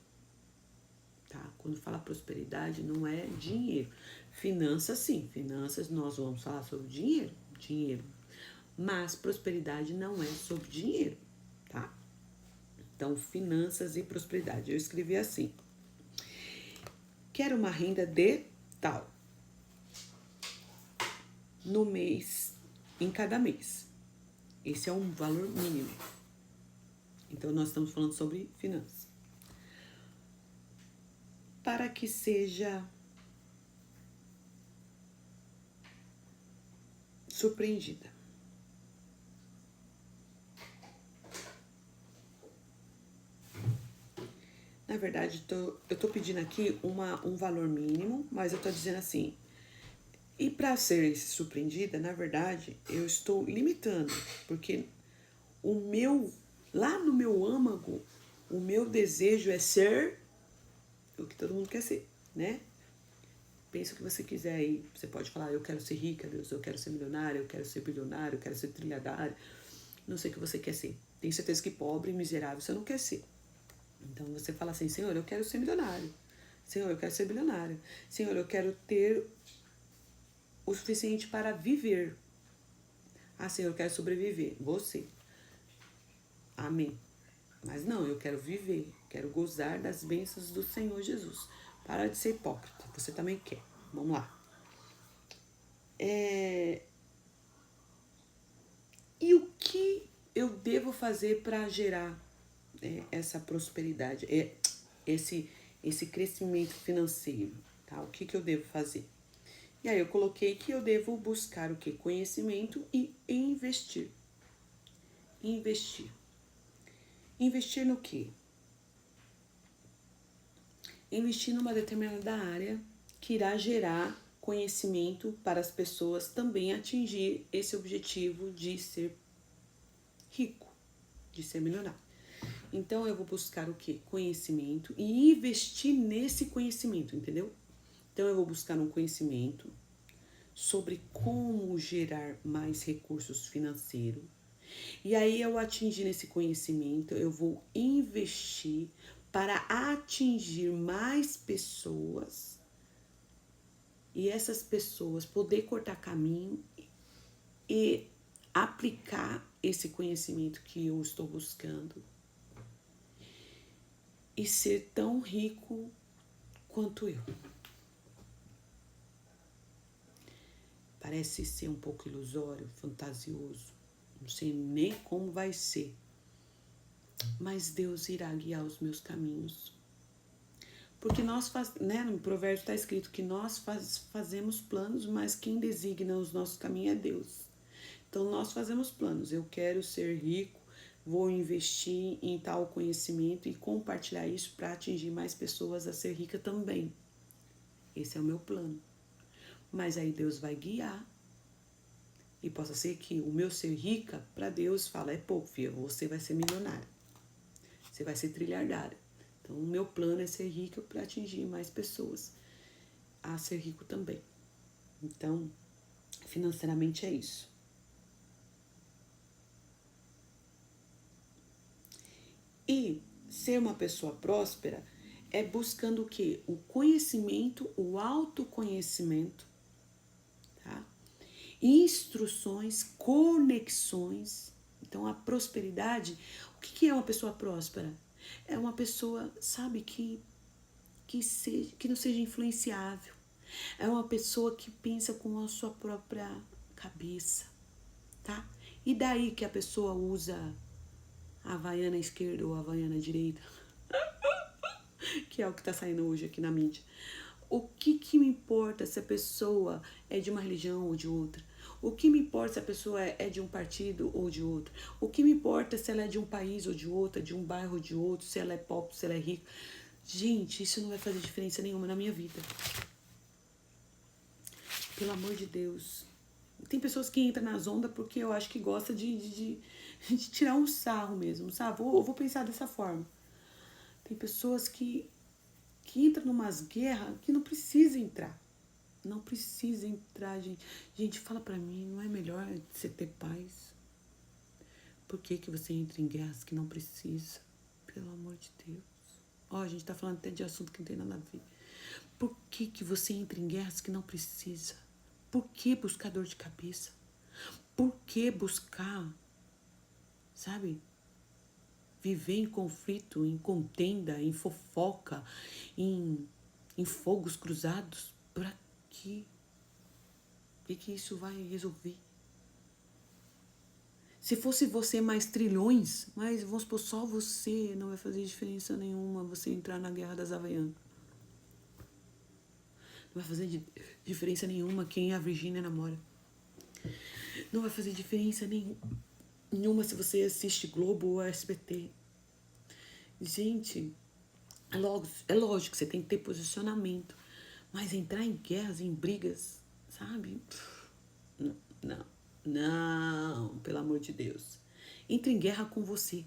tá? Quando fala prosperidade, não é dinheiro. Finanças, sim, finanças nós vamos falar sobre dinheiro. Mas prosperidade não é sobre dinheiro, tá? Então, finanças e prosperidade. Eu escrevi assim: quero uma renda de tal no mês, em cada mês. Esse é um valor mínimo. Então, nós estamos falando sobre finanças. Para que seja surpreendida. Na verdade, eu tô pedindo aqui um valor mínimo, mas eu tô dizendo assim, e para ser surpreendida, na verdade, eu estou limitando, porque lá no meu âmago, o meu desejo é ser o que todo mundo quer ser, né? Pensa o que você quiser aí. Você pode falar, eu quero ser rica, Deus, eu quero ser milionária, eu quero ser bilionário, eu quero ser trilhardário. Não sei o que você quer ser. Tenho certeza que pobre e miserável você não quer ser. Então você fala assim, Senhor, eu quero ser milionário. Senhor, eu quero ser bilionário. Senhor, eu quero ter o suficiente para viver. Ah, Senhor, eu quero sobreviver. Você. Amém. Mas não, eu quero viver. Quero gozar das bênçãos do Senhor Jesus. Para de ser hipócrita. Você também quer. Vamos lá. E o que eu devo fazer para gerar essa prosperidade, esse crescimento financeiro, tá? O que eu devo fazer? E aí eu coloquei que eu devo buscar o quê? Conhecimento e investir. Investir. Investir no quê? Investir numa determinada área que irá gerar conhecimento para as pessoas também atingir esse objetivo de ser rico, de ser milionário. Então eu vou buscar o quê? Conhecimento e investir nesse conhecimento, entendeu? Então eu vou buscar um conhecimento sobre como gerar mais recursos financeiros. E aí eu atingindo esse conhecimento, eu vou investir para atingir mais pessoas e essas pessoas poder cortar caminho e aplicar esse conhecimento que eu estou buscando e ser tão rico quanto eu. Parece ser um pouco ilusório, fantasioso, não sei nem como vai ser, mas Deus irá guiar os meus caminhos. Porque nós, no provérbio está escrito que nós fazemos planos, mas quem designa os nossos caminhos é Deus. Então nós fazemos planos, eu quero ser rico, vou investir em tal conhecimento e compartilhar isso para atingir mais pessoas a ser rica também. Esse é o meu plano. Mas aí Deus vai guiar. E possa ser que o meu ser rica, para Deus, fala, é pouco, filho, você vai ser milionário. Você vai ser trilhardário. Então, o meu plano é ser rico para atingir mais pessoas a ser rico também. Então, financeiramente é isso. E ser uma pessoa próspera é buscando o quê? O conhecimento, o autoconhecimento, tá? Instruções, conexões. Então, a prosperidade, o que é uma pessoa próspera? É uma pessoa, sabe, que não seja influenciável. É uma pessoa que pensa com a sua própria cabeça, tá? E daí que a pessoa usa a havaiana esquerda ou a havaiana direita, que é o que tá saindo hoje aqui na mídia. O que me importa se a pessoa é de uma religião ou de outra? O que me importa se a pessoa é de um partido ou de outro? O que me importa se ela é de um país ou de outro, de um bairro ou de outro, se ela é pobre, se ela é rica? Gente, isso não vai fazer diferença nenhuma na minha vida. Pelo amor de Deus. Tem pessoas que entram nas ondas porque eu acho que gosta de tirar um sarro mesmo, sabe? Eu vou pensar dessa forma. Tem pessoas que entram numas guerras que não precisa entrar. Não precisa entrar, gente. Gente, fala pra mim, não é melhor você ter paz? Por que você entra em guerras que não precisa? Pelo amor de Deus. Ó, a gente tá falando até de assunto que não tem nada a ver. Por que você entra em guerras que não precisa? Por que buscar dor de cabeça? Por que buscar, sabe, viver em conflito, em contenda, em fofoca, em fogos cruzados? Pra quê? O que isso vai resolver? Se fosse você mais trilhões, mas vamos supor, só você, não vai fazer diferença nenhuma você entrar na Guerra das Havaianas. Não vai fazer diferença nenhuma quem a Virgínia namora. Não vai fazer diferença nenhuma se você assiste Globo ou SBT. Gente, é lógico que você tem que ter posicionamento. Mas entrar em guerras, em brigas, sabe? Não, pelo amor de Deus. Entre em guerra com você.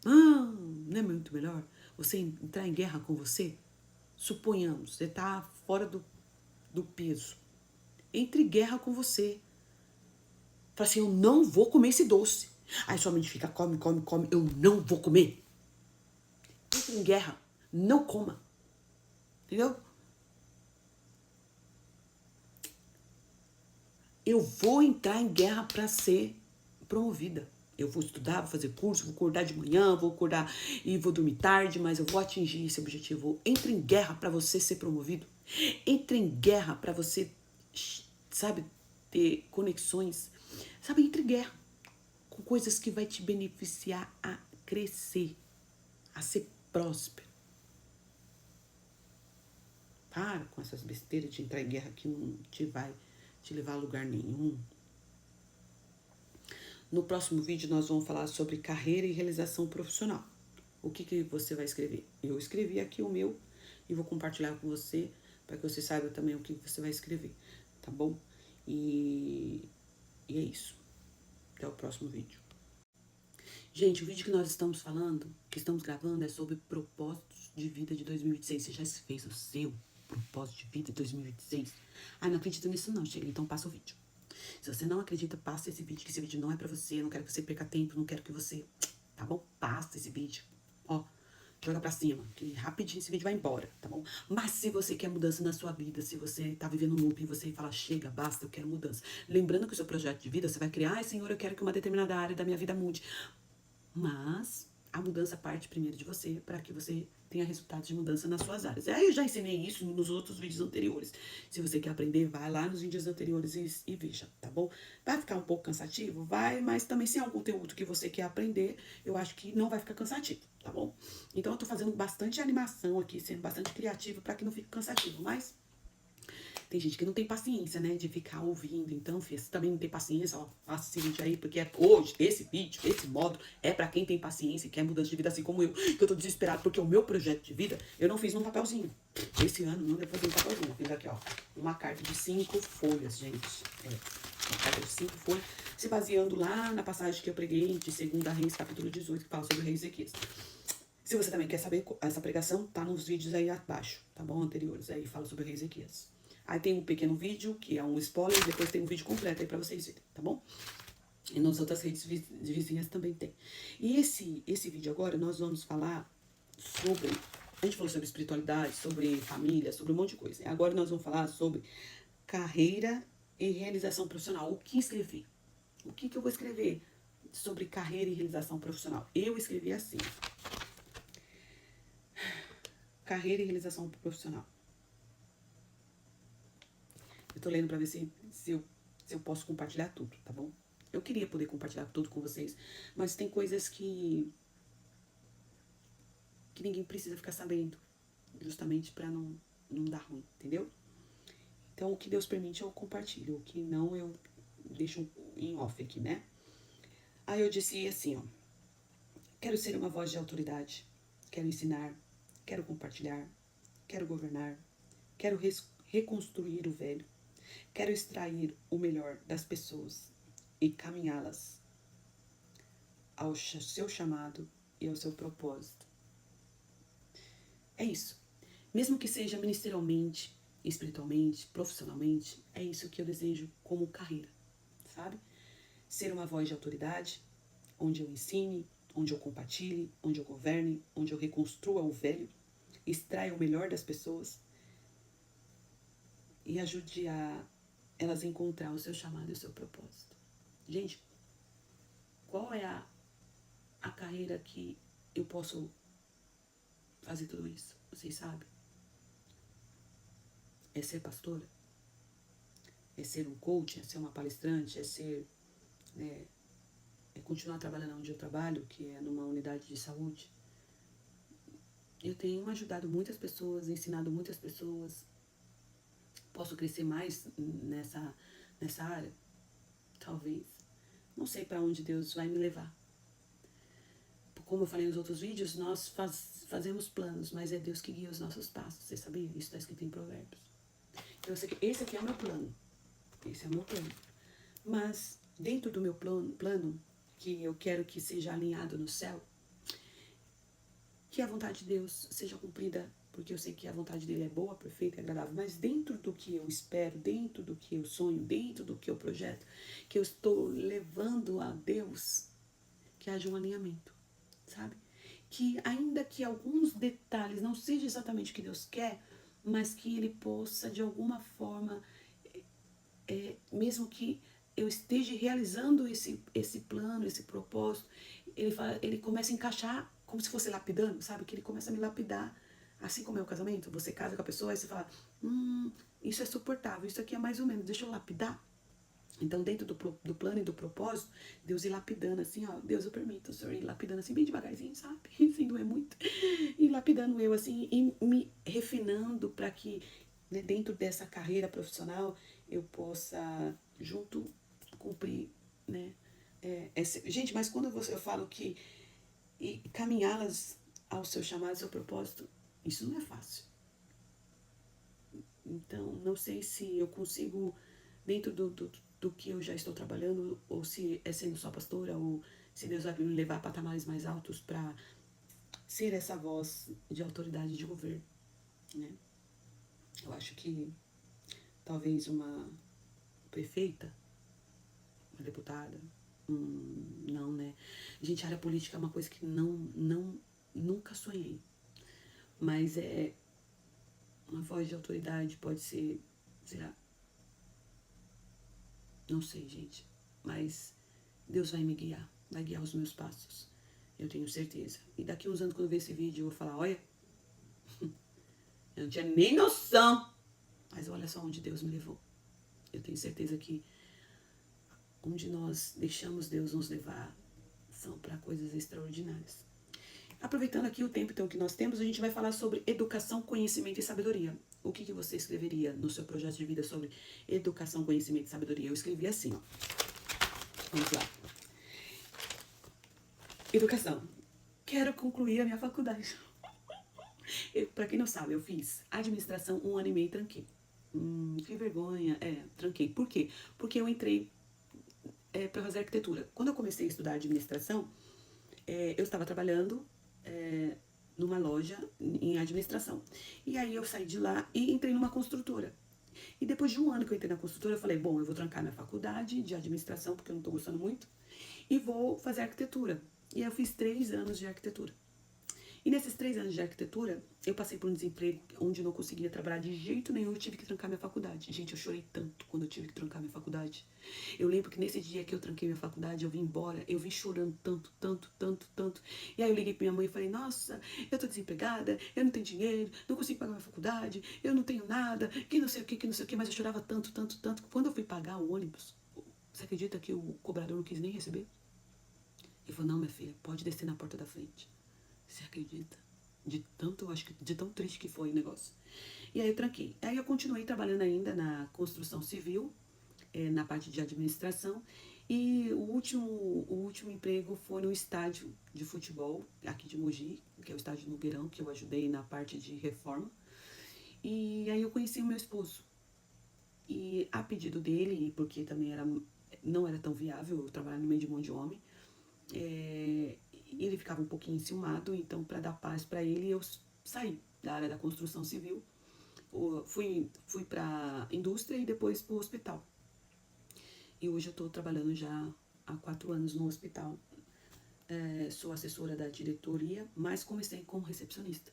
Não é muito melhor você entrar em guerra com você? Suponhamos, você tá fora do peso. Entre em guerra com você. Fala assim, eu não vou comer esse doce. Aí sua mente fica, come, eu não vou comer. Entre em guerra, não coma. Entendeu? Eu vou entrar em guerra para ser promovida. Eu vou estudar, vou fazer curso, vou acordar de manhã, vou acordar e vou dormir tarde, mas eu vou atingir esse objetivo. Entre em guerra para você ser promovido. Entre em guerra para você, sabe, ter conexões. Sabe, entre em guerra com coisas que vai te beneficiar a crescer, a ser próspero. Para com essas besteiras de entrar em guerra que não te vai te levar a lugar nenhum. No próximo vídeo nós vamos falar sobre carreira e realização profissional. O que você vai escrever? Eu escrevi aqui o meu e vou compartilhar com você para que você saiba também o que você vai escrever, tá bom? E é isso. Até o próximo vídeo. Gente, o vídeo que nós estamos falando, que estamos gravando, é sobre propósitos de vida de 2026. Você já fez o seu propósito de vida de 2026? Ah, não acredito nisso não, chega, então passa o vídeo. Se você não acredita, passa esse vídeo, que esse vídeo não é pra você, eu não quero que você perca tempo, não quero que você, tá bom? Passa esse vídeo, ó, joga pra cima, que rapidinho esse vídeo vai embora, tá bom? Mas se você quer mudança na sua vida, se você tá vivendo um loop e você fala, chega, basta, eu quero mudança. Lembrando que o seu projeto de vida, você vai criar, ai Senhor, eu quero que uma determinada área da minha vida mude. Mas a mudança parte primeiro de você, para que você tenha resultados de mudança nas suas áreas. Aí eu já ensinei isso nos outros vídeos anteriores. Se você quer aprender, vai lá nos vídeos anteriores e veja, tá bom? Vai ficar um pouco cansativo? Vai, mas também se é um conteúdo que você quer aprender, eu acho que não vai ficar cansativo, tá bom? Então eu tô fazendo bastante animação aqui, sendo bastante criativa para que não fique cansativo, mas tem gente que não tem paciência, né, de ficar ouvindo. Então, filha, você também não tem paciência, ó, faça esse vídeo aí, porque hoje, esse vídeo, esse módulo, é pra quem tem paciência e quer mudança de vida, assim como eu, que eu tô desesperado, porque o meu projeto de vida, eu não fiz num papelzinho. Esse ano, não, depois num papelzinho. Eu fiz aqui, ó, uma carta de 5 folhas, gente. Uma carta de 5 folhas, se baseando lá na passagem que eu preguei de 2 Reis, capítulo 18, que fala sobre o rei Ezequias. Se você também quer saber essa pregação, tá nos vídeos aí abaixo, tá bom? Anteriores aí, fala sobre o rei Ezequias. Aí tem um pequeno vídeo, que é um spoiler, e depois tem um vídeo completo aí pra vocês verem, tá bom? E nas outras redes de vizinhas também tem. E esse vídeo agora, nós vamos falar sobre... A gente falou sobre espiritualidade, sobre família, sobre um monte de coisa. E agora nós vamos falar sobre carreira e realização profissional. O que escrever? O que eu vou escrever sobre carreira e realização profissional? Eu escrevi assim. Carreira e realização profissional. Eu tô lendo pra ver se eu posso compartilhar tudo, tá bom? Eu queria poder compartilhar tudo com vocês, mas tem coisas que ninguém precisa ficar sabendo, justamente pra não não dá ruim, entendeu? Então, o que Deus permite eu compartilho, o que não eu deixo em off aqui, né? Aí eu disse assim, ó, quero ser uma voz de autoridade, quero ensinar, quero compartilhar, quero governar, quero reconstruir o velho, quero extrair o melhor das pessoas e caminhá-las ao seu chamado e ao seu propósito. É isso. Mesmo que seja ministerialmente, espiritualmente, profissionalmente, é isso que eu desejo como carreira, sabe? Ser uma voz de autoridade, onde eu ensine, onde eu compartilhe, onde eu governe, onde eu reconstrua o velho, extraia o melhor das pessoas e ajude a elas a encontrar o seu chamado e o seu propósito. Gente, qual é a carreira que eu posso fazer tudo isso? Vocês sabem? É ser pastora? É ser um coach? É ser uma palestrante? É ser... é continuar trabalhando onde eu trabalho, que é numa unidade de saúde? Eu tenho ajudado muitas pessoas, ensinado muitas pessoas. Posso crescer mais nessa área? Talvez. Não sei para onde Deus vai me levar. Como eu falei nos outros vídeos, nós fazemos planos, mas é Deus que guia os nossos passos. Você sabia? Isso está escrito em Provérbios. Então, esse aqui é o meu plano. Esse é o meu plano. Mas, dentro do meu plano, que eu quero que seja alinhado no céu, que a vontade de Deus seja cumprida, porque eu sei que a vontade dele é boa, perfeita e agradável, mas dentro do que eu espero, dentro do que eu sonho, dentro do que eu projeto, que eu estou levando a Deus, que haja um alinhamento, sabe? Que ainda que alguns detalhes não sejam exatamente o que Deus quer, mas que ele possa, de alguma forma, mesmo que eu esteja realizando esse plano, esse propósito, ele começa a encaixar como se fosse lapidando, sabe? Que ele começa a me lapidar, assim como é o casamento. Você casa com a pessoa e você fala, isso é suportável, isso aqui é mais ou menos, deixa eu lapidar. Então, dentro do plano e do propósito, Deus ir lapidando assim, ó, Deus, eu permito o Senhor ir lapidando assim, bem devagarzinho, sabe? Sem doer muito. E lapidando eu assim, e me refinando para que, né, dentro dessa carreira profissional, eu possa, junto, cumprir, né? Gente, mas quando eu falo que caminhá-las ao seu chamado, ao seu propósito, isso não é fácil. Então, não sei se eu consigo, dentro do que eu já estou trabalhando, ou se é sendo só pastora, ou se Deus vai me levar a patamares mais altos para ser essa voz de autoridade de governo, né? Eu acho que talvez uma prefeita, uma deputada, não, né? Gente, a área política é uma coisa que nunca sonhei. Mas é uma voz de autoridade, pode ser, será? Não sei, gente. Mas Deus vai me guiar, vai guiar os meus passos. Eu tenho certeza. E daqui uns anos, quando eu ver esse vídeo, eu vou falar, olha, eu não tinha nem noção. Mas olha só onde Deus me levou. Eu tenho certeza que onde nós deixamos Deus nos levar são para coisas extraordinárias. Aproveitando aqui o tempo então que nós temos, a gente vai falar sobre educação, conhecimento e sabedoria. O que você escreveria no seu projeto de vida sobre educação, conhecimento e sabedoria? Eu escrevi assim, ó. Vamos lá. Educação. Quero concluir a minha faculdade. Pra quem não sabe, eu fiz administração 1 ano e meio e tranquei. Que vergonha. Tranquei. Por quê? Porque eu entrei para fazer arquitetura. Quando eu comecei a estudar administração, eu estava trabalhando numa loja em administração. E aí eu saí de lá e entrei numa construtora. E depois de um ano que eu entrei na construtora, eu falei, bom, eu vou trancar minha faculdade de administração, porque eu não tô gostando muito, e vou fazer arquitetura. E aí eu fiz 3 anos de arquitetura. E nesses 3 anos de arquitetura, eu passei por um desemprego onde eu não conseguia trabalhar de jeito nenhum, eu tive que trancar minha faculdade. Gente, eu chorei tanto quando eu tive que trancar minha faculdade. Eu lembro que nesse dia que eu tranquei minha faculdade, eu vim embora, eu vim chorando tanto. E aí eu liguei pra minha mãe e falei, nossa, eu tô desempregada, eu não tenho dinheiro, não consigo pagar minha faculdade, eu não tenho nada, que não sei o que, mas eu chorava tanto. Quando eu fui pagar o ônibus, você acredita que o cobrador não quis nem receber? Ele falou, não, minha filha, pode descer na porta da frente. Você acredita? De tanto, acho que de tão triste que foi o negócio. E aí eu tranquei. Aí eu continuei trabalhando ainda na construção civil, na parte de administração. E o último emprego foi no estádio de futebol, aqui de Mogi, que é o estádio Nogueirão, que eu ajudei na parte de reforma. E aí eu conheci o meu esposo. E a pedido dele, porque também não era tão viável eu trabalhar no meio de um monte de homem, é, ele ficava um pouquinho enciumado, então para dar paz para ele eu saí da área da construção civil, fui para indústria e depois para o hospital. E hoje eu estou trabalhando já há 4 anos no hospital. Sou assessora da diretoria, mas comecei como recepcionista.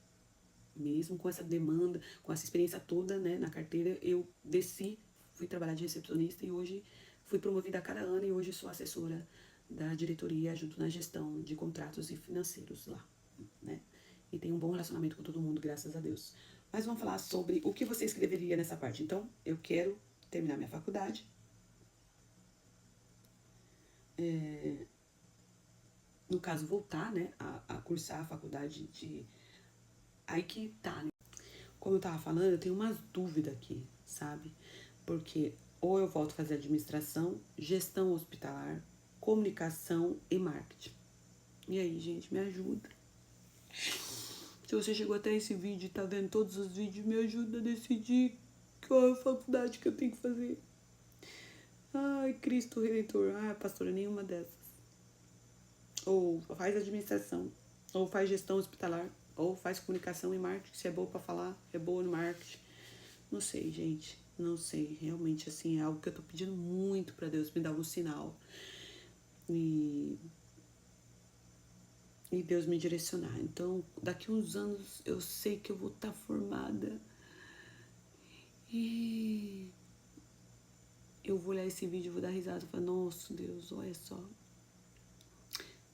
Mesmo com essa demanda, com essa experiência toda, né, na carteira, eu desci, fui trabalhar de recepcionista e hoje fui promovida a cada ano e hoje sou assessora da diretoria junto na gestão de contratos e financeiros lá, né? E tenho um bom relacionamento com todo mundo, graças a Deus. Mas vamos falar sobre o que você escreveria nessa parte. Então, eu quero terminar minha faculdade. No caso, voltar, né, a cursar a faculdade de... Aí que tá, né? Como eu tava falando, eu tenho umas dúvidas aqui, sabe? Porque ou eu volto a fazer administração, gestão hospitalar, comunicação e marketing. E aí, gente, me ajuda. Se você chegou até esse vídeo e tá vendo todos os vídeos, me ajuda a decidir qual é a faculdade que eu tenho que fazer. Ai, Cristo Redentor. Ai, pastora, nenhuma dessas. Ou faz administração, ou faz gestão hospitalar, ou faz comunicação e marketing, se é boa pra falar, é boa no marketing. Não sei, gente, não sei. Realmente, assim, é algo que eu tô pedindo muito pra Deus me dar um sinal. E Deus me direcionar. Então, daqui uns anos, eu sei que eu vou estar formada. E eu vou olhar esse vídeo e vou dar risada e falar, nossa, Deus, olha só.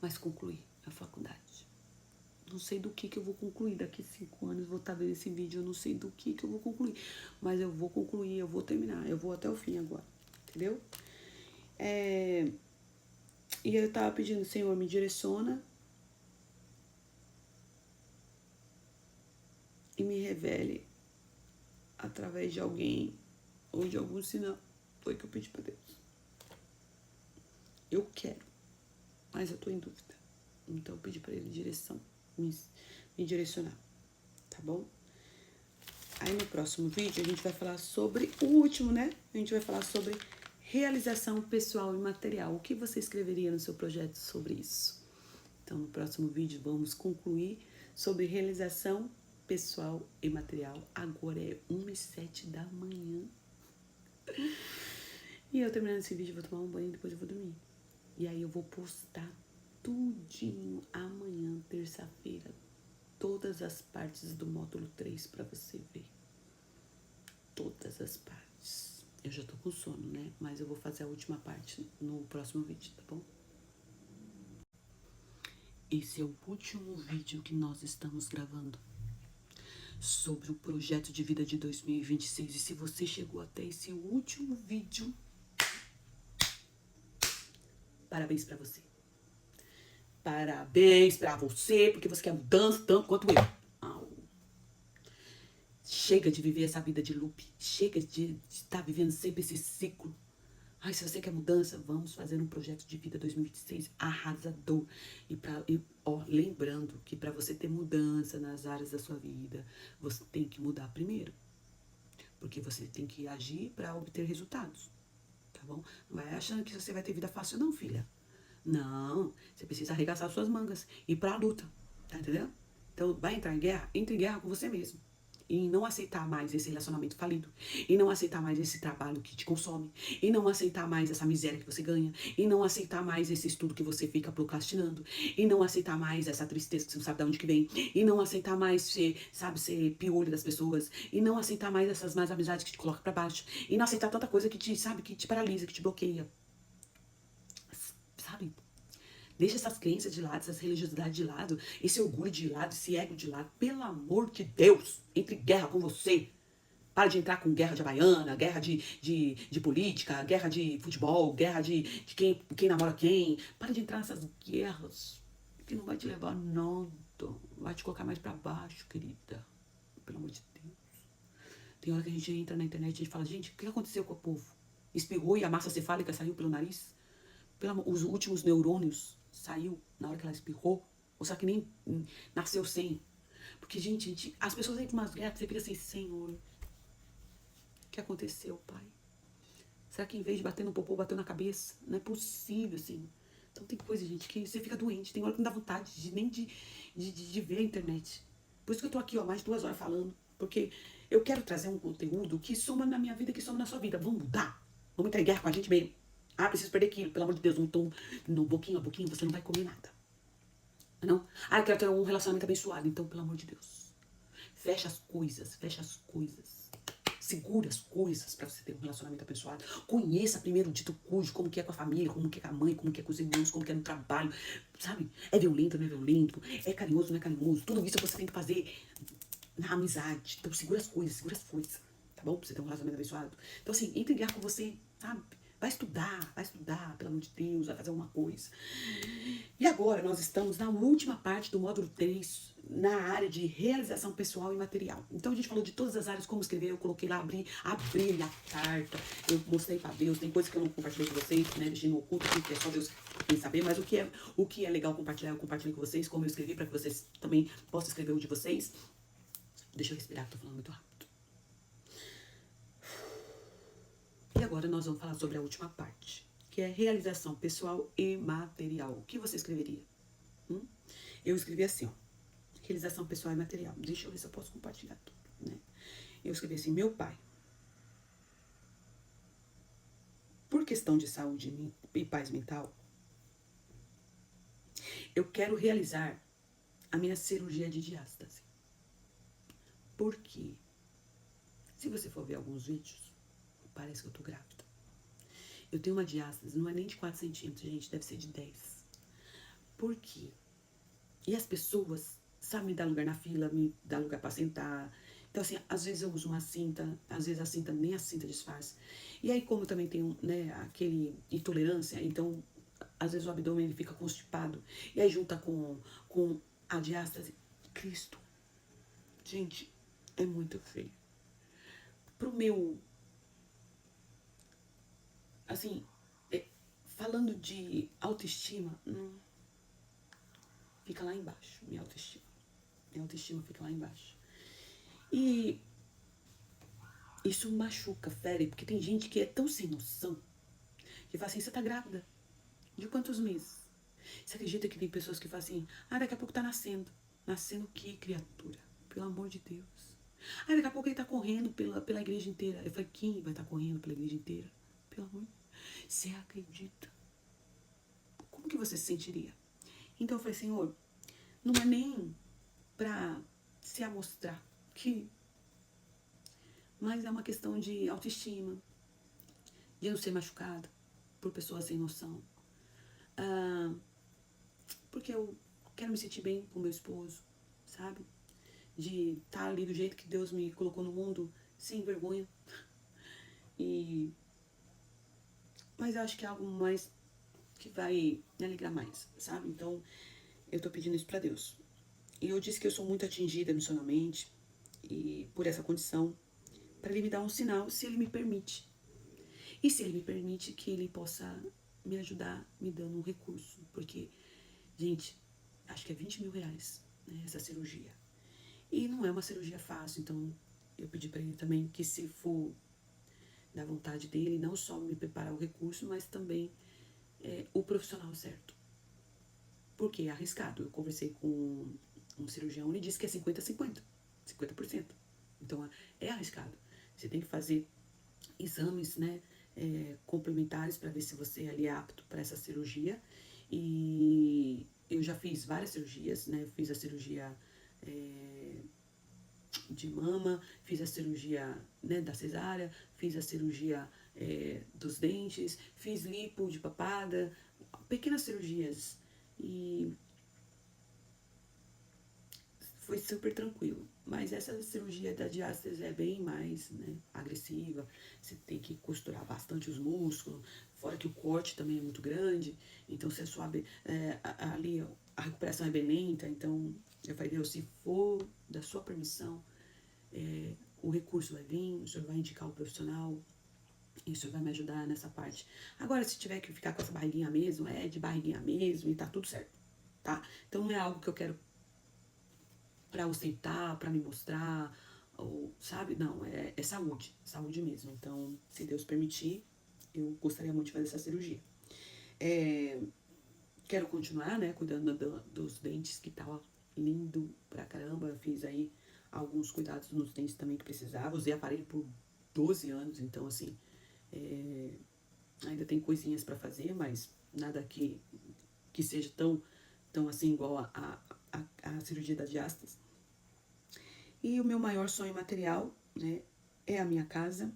Mas concluí a faculdade. Não sei do que eu vou concluir. Daqui 5 anos vou estar vendo esse vídeo, eu não sei do que eu vou concluir. Mas eu vou concluir, eu vou terminar. Eu vou até o fim agora, entendeu? E eu tava pedindo, Senhor, me direciona e me revele através de alguém ou de algum sinal. Foi o que eu pedi pra Deus. Eu quero, mas eu tô em dúvida. Então eu pedi pra ele direção, me direcionar, tá bom? Aí no próximo vídeo a gente vai falar sobre o último, né? A gente vai falar sobre realização pessoal e material. O que você escreveria no seu projeto sobre isso? Então no próximo vídeo vamos concluir sobre realização pessoal e material. Agora é 1h07 da manhã. E eu terminando esse vídeo, vou tomar um banho e depois eu vou dormir. E aí eu vou postar tudinho amanhã, terça-feira, todas as partes do módulo 3 pra você ver. Todas as partes. Eu já tô com sono, né? Mas eu vou fazer a última parte no próximo vídeo, tá bom? Esse é o último vídeo que nós estamos gravando sobre o projeto de vida de 2026. E se você chegou até esse último vídeo, parabéns pra você. Parabéns pra você, porque você quer mudança tanto quanto eu. Chega de viver essa vida de loop. Chega de estar vivendo sempre esse ciclo. Ai, se você quer mudança, vamos fazer um projeto de vida 2026 arrasador. Lembrando que para você ter mudança nas áreas da sua vida, você tem que mudar primeiro. Porque você tem que agir para obter resultados. Tá bom? Não vai achando que você vai ter vida fácil, não, filha. Não, você precisa arregaçar suas mangas e ir pra luta, tá entendendo? Então, vai entrar em guerra? Entre em guerra com você mesmo. E não aceitar mais esse relacionamento falido. E não aceitar mais esse trabalho que te consome. E não aceitar mais essa miséria que você ganha. E não aceitar mais esse estudo que você fica procrastinando. E não aceitar mais essa tristeza que você não sabe de onde que vem. E não aceitar mais ser piolho das pessoas. E não aceitar mais essas más amizades que te colocam pra baixo. E não aceitar tanta coisa que que te paralisa, que te bloqueia. Sabe? Deixa essas crenças de lado, essas religiosidades de lado, esse orgulho de lado, esse ego de lado. Pelo amor de Deus, entre guerra com você. Para de entrar com guerra de Havaiana, guerra de política, guerra de futebol, guerra de quem namora quem. Para de entrar nessas guerras. que não vai te levar a nada. Vai te colocar mais pra baixo, querida. Pelo amor de Deus. Tem hora que a gente entra na internet e a gente fala, gente, o que aconteceu com o povo? Espirrou e a massa cefálica saiu pelo nariz? Os últimos neurônios saiu na hora que ela espirrou? Ou será que nem nasceu sem? Porque, gente, as pessoas entram umas guerras, você fica assim, Senhor, o que aconteceu, Pai? Será que em vez de bater no popô, bateu na cabeça? Não é possível, assim. Então tem coisa, gente, que você fica doente. Tem hora que não dá vontade nem de ver a internet. Por isso que eu tô aqui, ó, mais de 2 horas falando. Porque eu quero trazer um conteúdo que soma na minha vida, que soma na sua vida. Vamos mudar? Vamos entrar em guerra com a gente mesmo. Ah, preciso perder quilo, pelo amor de Deus. Então, no pouquinho a pouquinho, você não vai comer nada. Não? Ah, eu quero ter um relacionamento abençoado. Então, pelo amor de Deus. Fecha as coisas, fecha as coisas. Segura as coisas pra você ter um relacionamento abençoado. Conheça primeiro o dito cujo, como que é com a família, como que é com a mãe, como que é com os irmãos, como que é no trabalho, sabe? É violento, não é violento, é carinhoso, não é carinhoso. Tudo isso você tem que fazer na amizade. Então segura as coisas, tá bom? Pra você ter um relacionamento abençoado. Então assim, entre em guerra com você, sabe? Vai estudar, pelo amor de Deus, vai fazer alguma coisa. E agora nós estamos na última parte do módulo 3, na área de realização pessoal e material. Então a gente falou de todas as áreas, como escrever, eu coloquei lá, abri a carta, eu mostrei para Deus, tem coisas que eu não compartilhei com vocês, né, deixei no oculto, que é só Deus quem saber, mas o que é legal compartilhar, eu compartilhei com vocês, como eu escrevi, para que vocês também possam escrever o de vocês. Deixa eu respirar, que tô falando muito rápido. E agora nós vamos falar sobre a última parte, que é realização pessoal e material. O que você escreveria? Eu escrevi assim, ó, realização pessoal e material. Deixa eu ver se eu posso compartilhar tudo, né? Eu escrevi assim, meu pai, por questão de saúde e paz mental, eu quero realizar a minha cirurgia de diástase. Por quê? Se você for ver alguns vídeos, parece que eu tô grávida. Eu tenho uma diástase, não é nem de 4 centímetros, gente, deve ser de 10. Por quê? E as pessoas, sabe, me dar lugar na fila, me dar lugar pra sentar. Então, assim, às vezes eu uso uma cinta, às vezes a cinta, nem a cinta disfarça. E aí, como eu também tenho, né, aquele intolerância, então, às vezes o abdômen ele fica constipado. E aí junta com a diástase. Cristo, gente, é muito feio. Pro meu, assim, falando de autoestima, fica lá embaixo, minha autoestima. Minha autoestima fica lá embaixo. E isso machuca, fere, porque tem gente que é tão sem noção que fala assim, você tá grávida? De quantos meses? Você acredita que tem pessoas que falam assim, daqui a pouco tá nascendo. Nascendo o que, criatura? Pelo amor de Deus. Daqui a pouco ele tá correndo pela igreja inteira. Eu falei, quem vai estar correndo pela igreja inteira? Pelo amor de Deus. Você acredita? Como que você se sentiria? Então eu falei, Senhor, não é nem pra se amostrar que... Mas é uma questão de autoestima, de não ser machucada por pessoas sem noção. Porque eu quero me sentir bem com meu esposo, sabe? De estar ali do jeito que Deus me colocou no mundo, sem vergonha. Mas eu acho que é algo mais que vai me alegrar mais, sabe? Então, eu tô pedindo isso pra Deus. E eu disse que eu sou muito atingida emocionalmente e por essa condição, para ele me dar um sinal, se ele me permite. E se ele me permite, que ele possa me ajudar me dando um recurso. Porque, gente, acho que é 20 mil reais, né, essa cirurgia. E não é uma cirurgia fácil, então eu pedi para ele também que, se for da vontade dele, não só me preparar o recurso, mas também o profissional certo. Porque é arriscado. Eu conversei com um cirurgião e ele disse que é 50-50. 50%. Então é arriscado. Você tem que fazer exames, né, complementares para ver se você ali é apto para essa cirurgia. E eu já fiz várias cirurgias, né? Eu fiz a cirurgia de mama, fiz a cirurgia, né, da cesárea, fiz a cirurgia dos dentes, fiz lipo de papada, pequenas cirurgias. E foi super tranquilo. Mas essa cirurgia da diástase é bem mais, né, agressiva. Você tem que costurar bastante os músculos, fora que o corte também é muito grande. Então você sobe ali a recuperação é bem lenta, então eu falei, Deus, se for da sua permissão, o recurso vai vir, o senhor vai indicar o profissional, e o senhor vai me ajudar nessa parte. Agora, se tiver que ficar com essa barriguinha mesmo, é de barriguinha mesmo e tá tudo certo, tá? Então não é algo que eu quero pra ostentar, pra me mostrar, ou, sabe? Não, é saúde mesmo. Então, se Deus permitir, eu gostaria muito de fazer essa cirurgia. Quero continuar, né, cuidando dos dentes, que tava lindo pra caramba. Eu fiz aí alguns cuidados nos dentes também que precisava. Usei aparelho por 12 anos, então, assim, ainda tem coisinhas pra fazer, mas nada que seja tão assim, igual a cirurgia das diástas. E o meu maior sonho material, né, é a minha casa,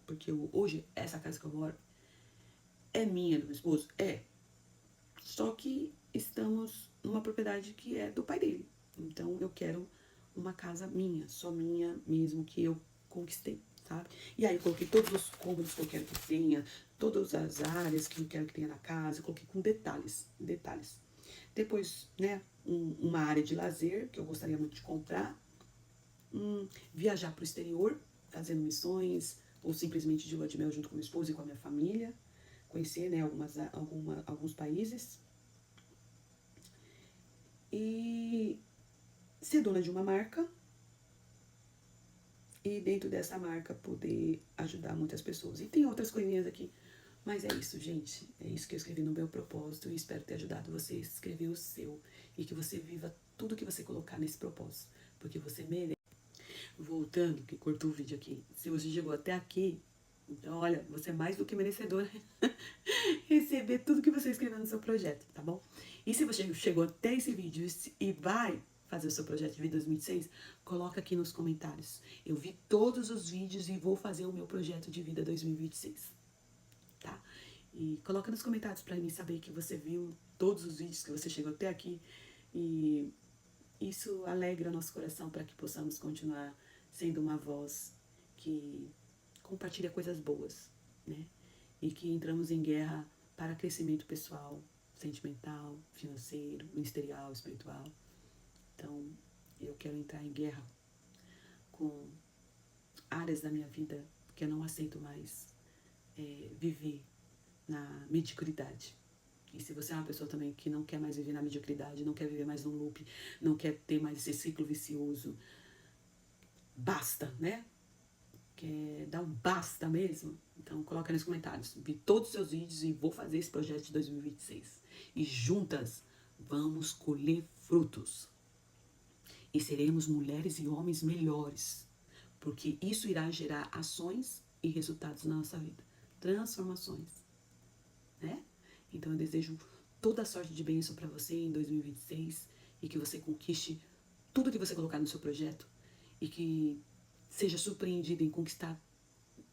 porque hoje, essa casa que eu moro é minha, do meu esposo? É. Só que estamos numa propriedade que é do pai dele. Então eu quero uma casa minha, só minha mesmo, que eu conquistei, sabe? E aí eu coloquei todos os cômodos que eu quero que tenha, todas as áreas que eu quero que tenha na casa, eu coloquei com detalhes. Depois, né, uma área de lazer, que eu gostaria muito de comprar. Viajar para o exterior, fazendo missões, ou simplesmente de lua de mel junto com meu esposo e com a minha família. Conhecer, né, alguns países. E ser dona de uma marca. E dentro dessa marca poder ajudar muitas pessoas. E tem outras coisinhas aqui. Mas é isso, gente. É isso que eu escrevi no meu propósito. E espero ter ajudado você a escrever o seu. E que você viva tudo que você colocar nesse propósito. Porque você merece. Voltando, que cortou o vídeo aqui. Se você chegou até aqui, então olha, você é mais do que merecedor receber tudo que você escreveu no seu projeto, tá bom? E se você chegou até esse vídeo e vai fazer o seu projeto de vida 2006, coloca aqui nos comentários. Eu vi todos os vídeos e vou fazer o meu projeto de vida 2026, tá? E coloca nos comentários para mim saber que você viu todos os vídeos, que você chegou até aqui. E isso alegra nosso coração para que possamos continuar sendo uma voz que compartilha coisas boas, né? E que entramos em guerra para crescimento pessoal, sentimental, financeiro, ministerial, espiritual. Então, eu quero entrar em guerra com áreas da minha vida que eu não aceito mais viver na mediocridade. E se você é uma pessoa também que não quer mais viver na mediocridade, não quer viver mais num loop, não quer ter mais esse ciclo vicioso, basta, né? Quer dar um basta mesmo? Então coloca nos comentários. Vi todos os seus vídeos e vou fazer esse projeto de 2026. E juntas vamos colher frutos. E seremos mulheres e homens melhores. Porque isso irá gerar ações e resultados na nossa vida. Transformações, né? Então eu desejo toda a sorte de bênção para você em 2026 e que você conquiste tudo que você colocar no seu projeto e que seja surpreendido em conquistar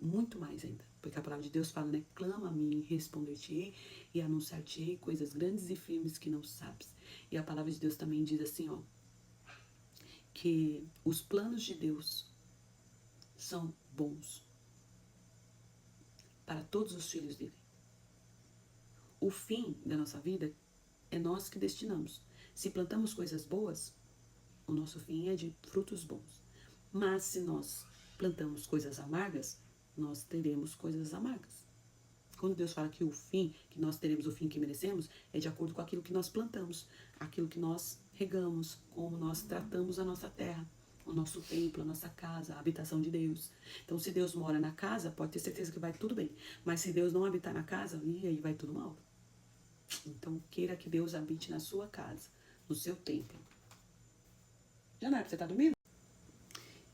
muito mais ainda. Porque a palavra de Deus fala, né? Clama a mim, responder-te-ei e anunciar-te-ei coisas grandes e firmes que não sabes. E a palavra de Deus também diz assim, ó, que os planos de Deus são bons para todos os filhos dele. O fim da nossa vida é nós que destinamos. Se plantamos coisas boas, o nosso fim é de frutos bons. Mas se nós plantamos coisas amargas, nós teremos coisas amargas. Quando Deus fala que o fim, que nós teremos o fim que merecemos, é de acordo com aquilo que nós plantamos, aquilo que nós regamos, como nós tratamos a nossa terra, o nosso templo, a nossa casa, a habitação de Deus. Então, se Deus mora na casa, pode ter certeza que vai tudo bem. Mas se Deus não habitar na casa, aí vai tudo mal. Então, queira que Deus habite na sua casa, no seu templo. Janário, você tá dormindo?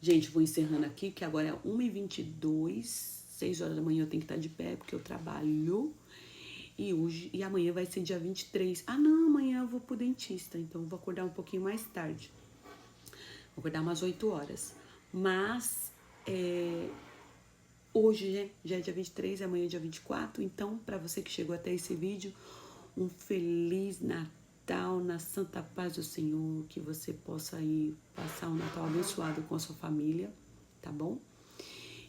Gente, vou encerrando aqui, que agora é 1h22, 6 horas da manhã eu tenho que estar de pé, porque eu trabalho. E amanhã vai ser dia 23. Ah, não, amanhã eu vou pro dentista, então eu vou acordar um pouquinho mais tarde. Vou acordar umas 8 horas. Mas, hoje já é dia 23, amanhã é dia 24. Então, para você que chegou até esse vídeo, um feliz Natal na santa paz do Senhor, que você possa ir passar um Natal abençoado com a sua família, tá bom?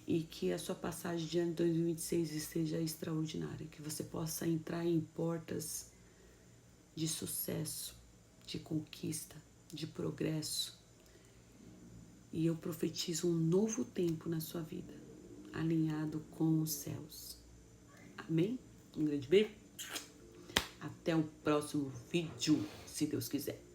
E que a sua passagem de ano de 2026 seja extraordinária, que você possa entrar em portas de sucesso, de conquista, de progresso. E eu profetizo um novo tempo na sua vida, alinhado com os céus. Amém? Um grande beijo. Até o próximo vídeo, se Deus quiser.